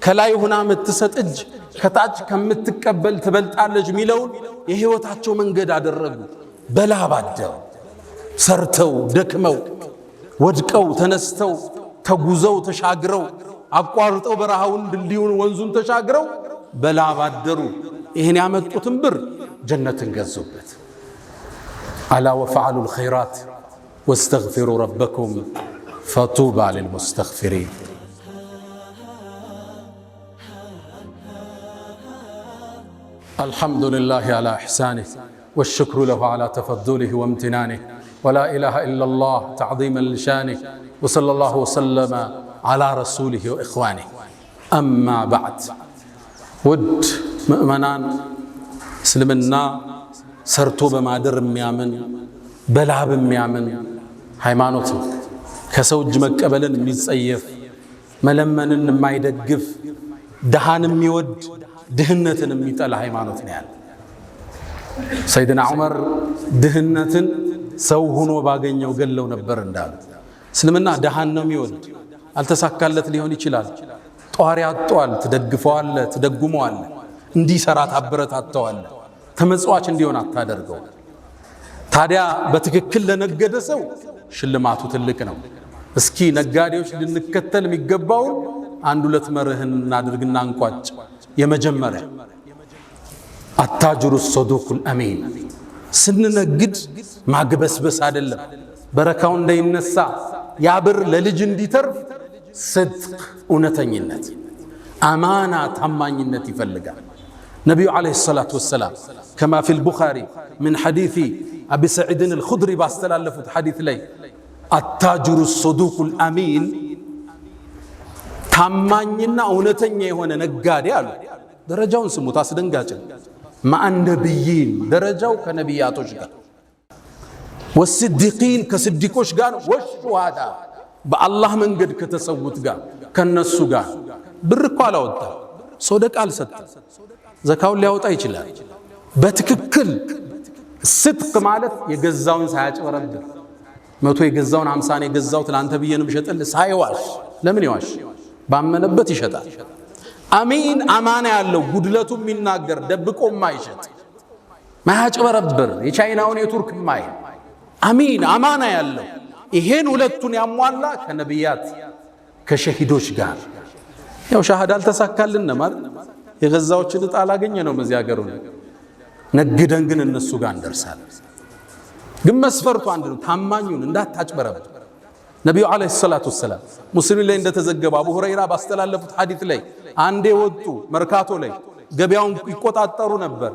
ከላይ ሆና የምትሰጥ እጅ ከታች ከምትቀበል ትበልጣለች የሚለውን የህይወታቸው መንገድ አደረጉ። በላብ አደሩ። ሰርተው ደክመው ወድቀው ተነስተው ተጉዘው ተሻግረው አቋርጠው በረሃውን ድልድዩን ወንዙን ተሻግረው በላብ አደሩ። ይህን ያመጡትን ብር ጀነትን ገዙበት። አላ ወፈዐሉ ልኸይራት ወስተግፊሩ ረበኩም ፈጡባ ልልሙስተግፊሪን። الحمد لله على إحسانه والشكر له على تفضله وامتنانه ولا إله إلا الله تعظيما لشانه وصلى الله وسلم على رسوله وإخوانه أما بعد ود مؤمنان سلمنا سرتو بمادر ميامن بلعب ميامن ሃይማኖት ከሰው እጅ መቀበልን የሚጸየፍ መለመንን የማይደግፍ ደሃን የሚወድ ድህነትን የሚጠላ ሃይማኖት ነው ያለው። ሰይድና ዑመር ድህነትን ሰው ሆኖ ባገኘው ገለው ነበር እንዳሉ። እስልምና ደሃን ነው የሚወድ። አልተሳካለት ሊሆን ይችላል። ጧሪ አጥቷል፣ ትደግፈዋለ፣ ትደጉመዋለ፣ እንዲሰራ ታበረታተዋለ፣ ተመጽዋች እንዲሆን አታደርገው። ታዲያ በትክክል ለነገደ ሰው ሽልማቱ ትልቅ ነው። እስኪ ነጋዴዎች ልንከተል የሚገባው አንድ ሁለት መርህን እናድርግና እንቋጭ። የመጀመሪያ አታጅሩ ሶዱቁል አሚን። ስንነግድ ማግበስበስ አይደለም። በረካው እንዳይነሳ ያብር ለልጅ እንዲተርፍ صدق እውነተኝነት አማና ታማኝነት ይፈልጋል ነብዩ አለይሂ ሰላቱ ወሰለም كما في البخاري من حديث ابي سعيد الخدري باستلفت حديث لي التاجر الصدوق الامين ታማኝና እውነተኛ የሆነ ነጋዴ አሉ ደረጃውን ስሙት አስደንጋጭ مع النبيين ደረጃው ከነቢያቶች ጋር والصديقين ከስዲቆች ጋር والشهداء በአላህ መንገድ ከተሰውት ጋር ከነሱ ጋር ብር እኮ አላወጣ ሶደቃ አልሰጠ ዘካውን ሊያወጣ ይችላል በትክክል صدق ማለት የገዛውን ሳያጭበረብር 100 የገዛውን 50 ነው የገዛው ትላንተ በየንም ሸጠል ሳይዋሽ ለምን ይዋሽ ባመነበት ይሸጣል አሚን አማና ያለው ጉድለቱ የሚናገር ደብቆ ማይሸጥ ማያጭበረብር የቻይናውን የቱርክ ማይ አሚን አማና ያለው ይሄን ሁለቱን ያሟላ ከነቢያት ከሸሂዶች ጋር ያው ሻሃዳ አልተሳካልን ማለት የገዛዎችን ዕጣ አላገኘ ነው በዚህ ሀገር ነግደን ግን እነሱ ጋር እንደርሳለን ግን መስፈርቱ አንድ ነው ታማኙን እንዳታጭበረብር ነብዩ አለይሂ ሰላቱ ወሰለም ሙስሊም ላይ እንደተዘገበ አቡ ሁረይራ ባስተላለፉት ሐዲስ ላይ አንዴ ወጡ መርካቶ ላይ ገበያውን ይቆጣጠሩ ነበር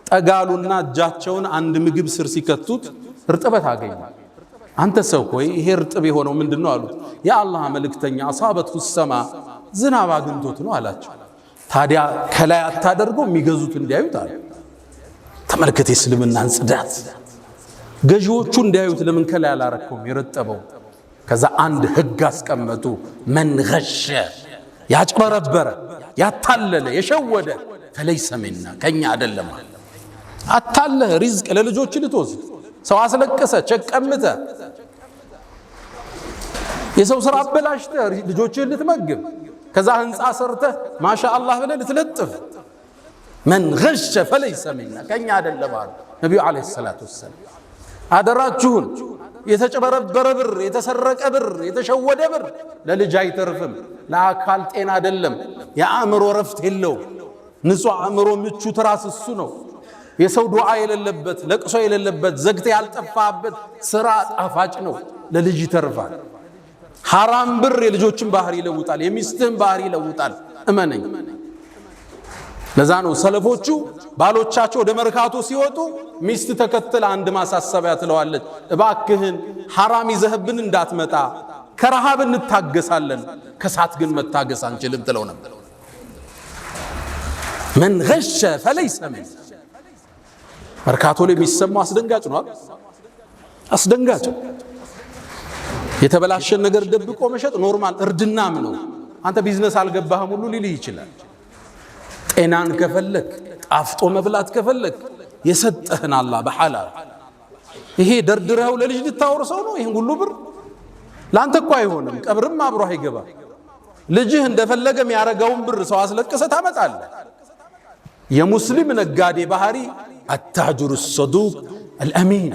ጠጋሉና እጃቸውን አንድ ምግብ ስር ሲከቱት እርጥበት አገኙ አንተ ሰው ሆይ ይሄ እርጥብ የሆነው ምንድነው አሉት ያ አላህ መልእክተኛ አሳበቱ ሰማ ዝናብ አግኝቶት ነው አላቸው ታዲያ ከላይ አታደርጎ የሚገዙት እንዲያዩት አለ ተመልከተ እስልምናን ጽዳት ገዢዎቹ እንዲያዩት ለምን ከላይ አላረከውም የረጠበው ከዛ አንድ ህግ አስቀመጡ መን ገሸ ያጭበረበረ ያታለለ የሸወደ فليس منا ከኛ አይደለም አታለ ሪዝቅ ለልጆች ልትወስድ ሰው አስለቀሰ ቸቀምተ የሰው ስራ አበላሽተ ልጆችን ልትመግብ ከዛ ህንጻ ሰርተ ማሻአላህ ብለ ልትለጥፍ من غش فليس منا ከኛ አይደለም ነብዩ አለይሂ ሰላቱ ወሰለም አደራችሁን የተጨበረበረ ብር የተሰረቀ ብር የተሸወደ ብር ለልጅ አይተርፍም ለአካል ጤና አይደለም የአእምሮ ረፍት የለው ንጹህ አእምሮ ምቹ ትራስ እሱ ነው የሰው ዱዓ የሌለበት ለቅሶ የሌለበት ዘግተ ያልጠፋበት ስራ ጣፋጭ ነው ለልጅ ይተርፋል حرام ብር የልጆችን ባህሪ ይለውጣል የሚስትህን ባህሪ ይለውጣል እመነኝ ለዛ ነው ሰለፎቹ ባሎቻቸው ወደ መርካቶ ሲወጡ ሚስት ተከተለ አንድ ማሳሰቢያ ትለዋለች እባክህን حرام ይዘህብን እንዳትመጣ ከረሃብ እንታገሳለን ከሳት ግን መታገስ አንችልም ትለው ነበር من غش فليس من መርካቶ ላይ የሚሰማው አስደንጋጭ ነው አስደንጋጭ የተበላሸን ነገር ደብቆ መሸጥ ኖርማል እርድናም ነው አንተ ቢዝነስ አልገባህም ሁሉ ሊል ይችላል ጤናን ከፈለክ ጣፍጦ መብላት ከፈለክ የሰጠህን አላህ በሐላል ይሄ ደርድረው ለልጅ ልታወርሰው ነው ይሄን ሁሉ ብር ላንተ እኮ አይሆንም ቀብርም አብሮ አይገባ ልጅህ እንደፈለገ የሚያረጋውን ብር ሰው አስለቀሰ ታመጣለህ የሙስሊም ነጋዴ ባህሪ التاجر الصدوق الامين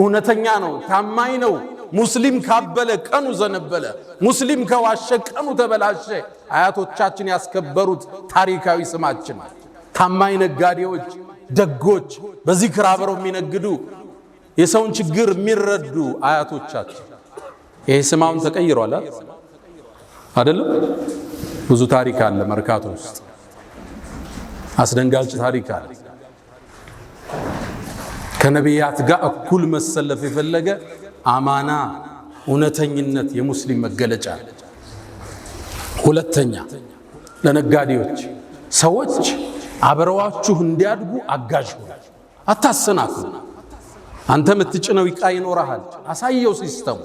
እውነተኛ ነው ታማኝ ነው ሙስሊም ካበለ ቀኑ ዘነበለ ሙስሊም ከዋሸ ቀኑ ተበላሸ አያቶቻችን ያስከበሩት ታሪካዊ ስማችን ታማኝ ነጋዴዎች ደጎች በዚክር አብረው የሚነግዱ የሰውን ችግር የሚረዱ አያቶቻችን ይሄ ስማውን ተቀይሯል አይደለም ብዙ ታሪክ አለ መርካቶ ውስጥ አስደንጋጭ ታሪክ አለ ከነቢያት ጋር እኩል መሰለፍ የፈለገ አማና እውነተኝነት የሙስሊም መገለጫ ሁለተኛ ለነጋዴዎች ሰዎች አብረዋችሁ እንዲያድጉ አጋዥ ሁኑ አታሰናክሉ አንተ የምትጭነው ይቃ ይኖርሃል አሳየው ሲስተሙ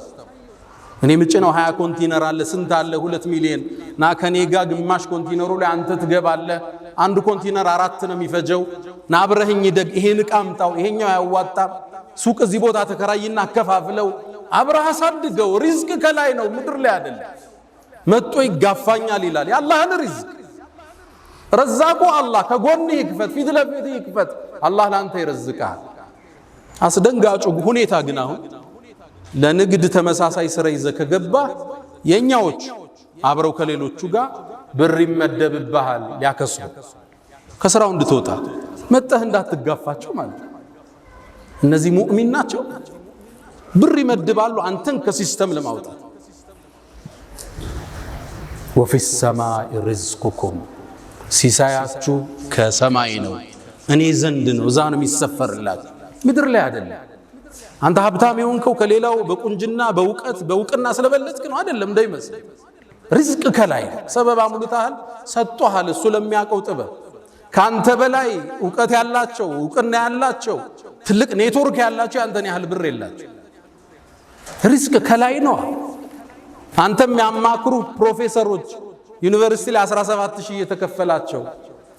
እኔ የምጭነው 20 ኮንቲነር አለ ስንት አለ 2 ሚሊዮን ና ከኔ ጋር ግማሽ ኮንቲነሩ ላይ አንተ ትገባለህ አንድ ኮንቲነር 4 ነው የሚፈጀው ና አብረህኝ ደግ ይሄን ቃምጣው ይሄኛው ያዋጣ ሱቅ እዚህ ቦታ ተከራይና አከፋፍለው አብረህ አሳድገው ሪዝቅ ከላይ ነው ምድር ላይ አይደለም መጥቶ ይጋፋኛል ይላል ያላህን ሪዝቅ ረዛቁ አላህ ከጎን ይክፈት ፊት ለፊት ይክፈት አላህ ላንተ ይረዝቃል አስደንጋጩ ሁኔታ ግን አሁን ለንግድ ተመሳሳይ ስራ ይዘ ከገባ የኛዎች አብረው ከሌሎቹ ጋር ብር ይመደብብሃል ያከሱ ከስራው እንድትወጣ መጣህ እንዳትጋፋቸው ማለት እነዚህ ሙእሚን ናቸው ብር ይመድባሉ አንተን ከሲስተም ለማውጣት ወፊ ሰማይ ሪዝቁኩም ሲሳያችሁ ከሰማይ ነው እኔ ዘንድ ነው እዛ ነው የሚሰፈርላችሁ ምድር ላይ አይደለም አንተ ሀብታም የሆንከው ከሌላው በቁንጅና በእውቅና ስለበለጥክ ነው አይደለም እንዳይመስል ሪዝቅ ከላይ ሰበብ አሙልታል ሰጥቷል እሱ ለሚያውቀው ጥበብ ካንተ በላይ ዕውቀት ያላቸው ዕውቅና ያላቸው ትልቅ ኔትወርክ ያላቸው አንተን ያህል ብር የላቸው ሪዝቅ ከላይ ነው አንተም ያማክሩ ፕሮፌሰሮች ዩኒቨርሲቲ ላይ 17000 እየተከፈላቸው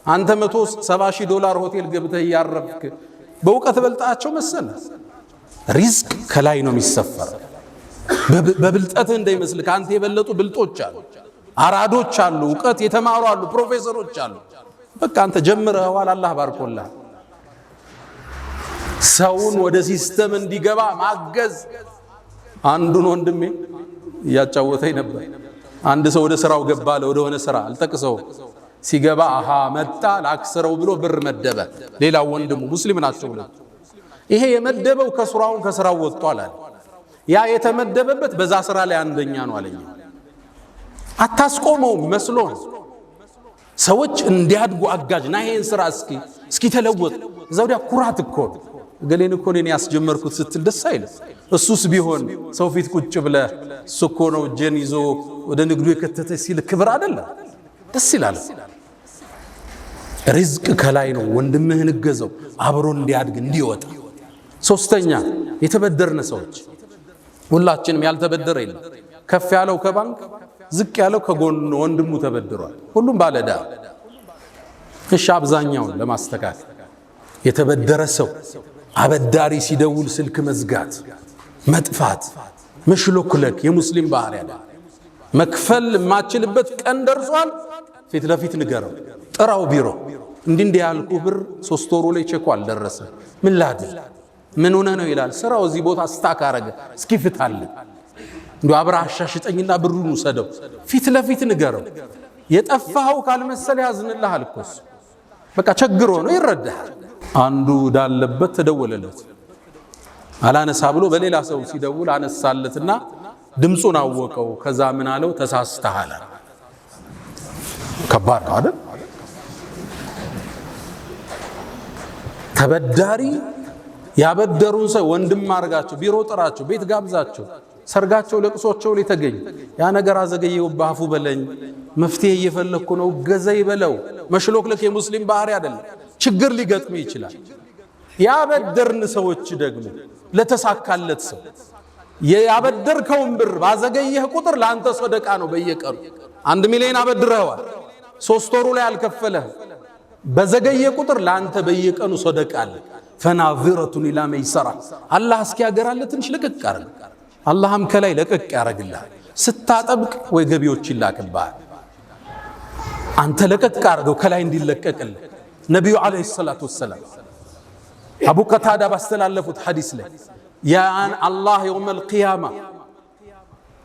አንተ $170,000 ሆቴል ገብተህ ያረፍክ በእውቀት በልጣቸው መሰለ ሪዝቅ ከላይ ነው የሚሰፈር በብልጠት እንዳይመስል ካንተ የበለጡ ብልጦች አሉ አራዶች አሉ ዕውቀት የተማሩ አሉ ፕሮፌሰሮች አሉ በቃ አንተ ጀምረዋል አላህ ባርኮልህ ሰውን ወደ ሲስተም እንዲገባ ማገዝ አንዱን ወንድሜ ያጫወተኝ ነበር አንድ ሰው ወደ ስራው ገባ ወደ ሆነ ስራ አልጠቅሰው ሲገባ አሃ መጣ ላክሰረው ብሎ ብር መደበ ሌላው ወንድሙ ሙስሊም ናቸው ይሄ የመደበው ከስራው ወጥቷል አለ ያ የተመደበበት በዛ ስራ ላይ አንደኛ ነው አለኝ አታስቆመው መስሎ ሰዎች እንዲያድጉ አጋጅና ይሄን ስራ እስኪ ተለወጥ ዘውዲያ ኩራት እኮ ገሌን እኮ እኔ ያስጀመርኩት ስትል ደስ አይልም እሱስ ቢሆን ሰው ፊት ቁጭ ብለ እሱኮ ነው ጀን ይዞ ወደ ንግዱ የከተተ ሲል ክብር አይደለ ደስ ይላል ሪዝቅ ከላይ ነው ወንድምህን እገዘው አብሮ እንዲያድግ እንዲወጣ ሶስተኛ የተበደርነ ሰዎች ሁላችንም ያልተበደረ የለም ከፍ ያለው ከባንክ ዝቅ ያለው ከጎን ወንድሙ ተበድሯል ሁሉም ባለዳ እሺ አብዛኛው ለማስተካከል የተበደረ ሰው አበዳሪ ሲደውል ስልክ መዝጋት መጥፋት መሽሎክለክ የሙስሊም ባህሪ ያለ መክፈል ማችልበት ቀን ደርሷል ፊት ለፊት ንገረው ጥራው ቢሮ እንዲህ ያልኩ ብር 3 ወሩ ላይ ቼክ አልደረሰ ምን ላድርግ ምን ሆነ ነው ይላል ስራው እዚህ ቦታ ስታክ አረገ እስኪ ፍታል እንዶ አብራሻ ሽጠኝና ብሩን ወሰደው ፊት ለፊት ንገረው የጠፋው ካልመሰለ ያዝንልሃል እኮስ በቃ ቸግሮ ነው ይረዳል አንዱ ዳለበት ተደወለለት አላነሳ ብሎ በሌላ ሰው ሲደውል አነሳለትና ድምጹን አወቀው ከዛ ምን አለው ተሳስተሃል ከባድ አይደል ተበዳሪ ያበደሩን ሰው ወንድም አርጋቸው ቢሮ ጥራቸው ቤት ጋብዛቸው ሰርጋቸው ለቅሶቸው ላይ ተገኝ ያ ነገር አዘገየው ባፉ በለኝ መፍትሄ እየፈለኩ ነው ገዘይ በለው መሽሎክለክ የሙስሊም ባህሪ አይደለም ችግር ሊገጥም ይችላል ያበደርን ሰዎች ደግሞ ለተሳካለት ሰው ያበደርከውን ብር ባዘገየህ ቁጥር ላንተ ሰደቃ ነው በየቀኑ 1 ሚሊዮን አበድረዋል 3 ወሩ ላይ አልከፈለህ በዘገየ ቁጥር ላንተ በየቀኑ ሰደቃ አለ ፈናዚረቱን ኢላ መይሰራ አላህ እስኪያገራለ ትንሽ ለቀቅ አረግ አላህም ከላይ ለቀቅ ያረግልሃል ስታጠብቅ ወይ ገቢዎች ይላክልሃል አንተ ለቀቅ አርገው ከላይ እንዲለቀቅልህ ነብዩ አለይሂ ሰላቱ ወሰለም አቡ ቀታዳ ባስተላለፉት ሐዲስ ላይ ያን አላህ የውመል ቂያማ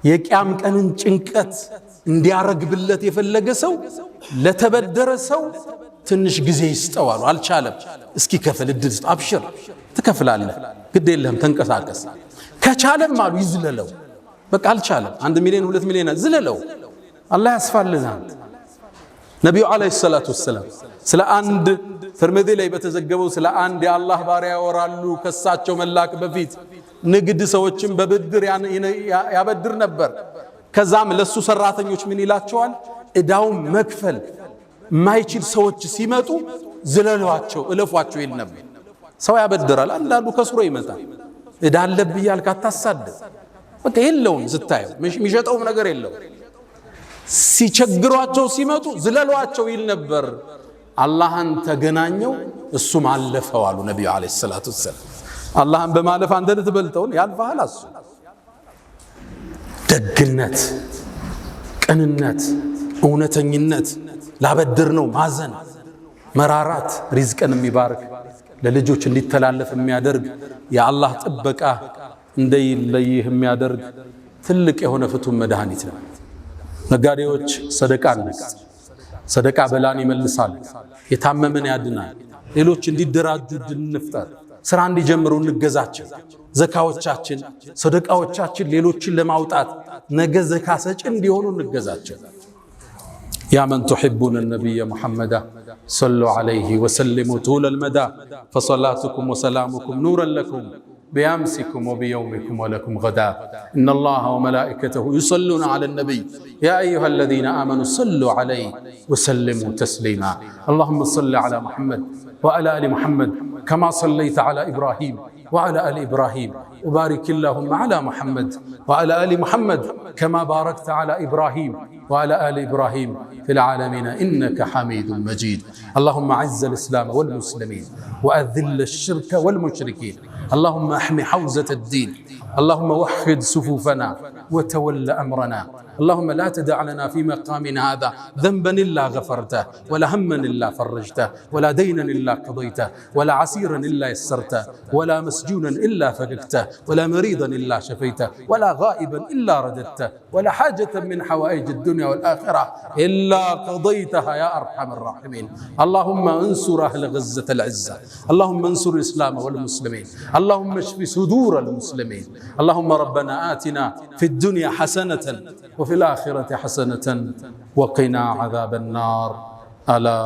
የቂያም ቀንን ጭንቀት እንዲያረግብለት የፈለገ ሰው ለተበደረ ሰው ትንሽ ጊዜ ይስጠዋል አልቻለም እስኪ ከፈል እድል አብሽር ትከፍላለህ ግድ የለህም ተንቀሳቀስ ከቻለም አሉ ይዝለለው በቃ አልቻለም 1 ሚሊዮን 2 ሚሊዮን ዝለለው አላህ ያስፋልናል ነብዩ አለይሂ ሰላቱ ወሰለም ስለ አንድ ትርሚዚ ላይ በተዘገበው ስለ አንድ የአላህ ባሪያ ያወራሉ ከሳቸው መላክ በፊት ንግድ ሰዎችን በብድር ያበድር ነበር ከዛም ለሱ ሰራተኞች ምን ይላቸዋል እዳውን መክፈል ማይችል ሰዎች ሲመጡ ዝለሏቸው እለፏቸው ይል ነበር ሰው ያበድራል አንዳንዱ ከስሮ ይመጣል እዳ አለብህ ያልክ አታሳደ በቃ የለውም ስታየው የሚሸጠው ነገር የለው ሲቸግሯቸው ሲመጡ ዝለሏቸው ይል ነበር አላህን ተገናኘው እሱም አለፈው አሉ ነብዩ አለይሂ ሰላቱ ወሰለም አላህን በማለፍ አንተ ልትበልጠው ያልፋል እሱ ደግነት ቅንነት እውነተኝነት ላበድር ነው ማዘን መራራት ሪዝቅን የሚባርክ ለልጆች እንዲተላለፍ የሚያደርግ የአላህ ጥበቃ እንደይለይህ የሚያደርግ ትልቅ የሆነ ፍቱን መድኃኒት ነው ነጋዴዎች ሰደቃ በላን ይመልሳል የታመመን ያድናል ሌሎች እንዲደራጁ እንፍጠር ስራ እንዲጀምሩ እንገዛቸው ዘካዎቻችን ሰደቃዎቻችን ሌሎችን ለማውጣት ነገ ዘካ ሰጪ እንዲሆኑ እንገዛቸው يا من تحبون النبي محمدا صلوا عليه وسلموا طول المدى فصلاتكم وسلامكم نورا لكم بأمسكم وبيومكم ولكم غدا إن الله وملائكته يصلون على النبي يا أيها الذين آمنوا صلوا عليه وسلموا تسليما اللهم صل على محمد وعلى آل محمد كما صليت على إبراهيم وعلى آل إبراهيم وبارك اللهم على محمد وعلى آل محمد كما باركت على إبراهيم وعلى آل إبراهيم في العالمين إنك حميد مجيد اللهم أعز الإسلام والمسلمين وأذل الشرك والمشركين اللهم احمي حوزة الدين اللهم وحد صفوفنا وتول أمرنا اللهم لا تدع لنا في مقامنا هذا ذنبا إلا غفرته ولا هما إلا فرجته ولا دينا إلا قضيته ولا عسيرا إلا يسرته ولا مسجونا إلا فككته ولا مريضا إلا شفيته ولا غائبا إلا رددته ولا حاجة من حوائج الدنيا والآخرة إلا قضيتها يا أرحم الراحمين اللهم انصر أهل غزة العزة اللهم انصر الإسلام والمسلمين اللهم اشف صدور المسلمين اللهم ربنا آتنا في الدنيا حسنة وفي الآخرة حسنة وقنا عذاب النار ألا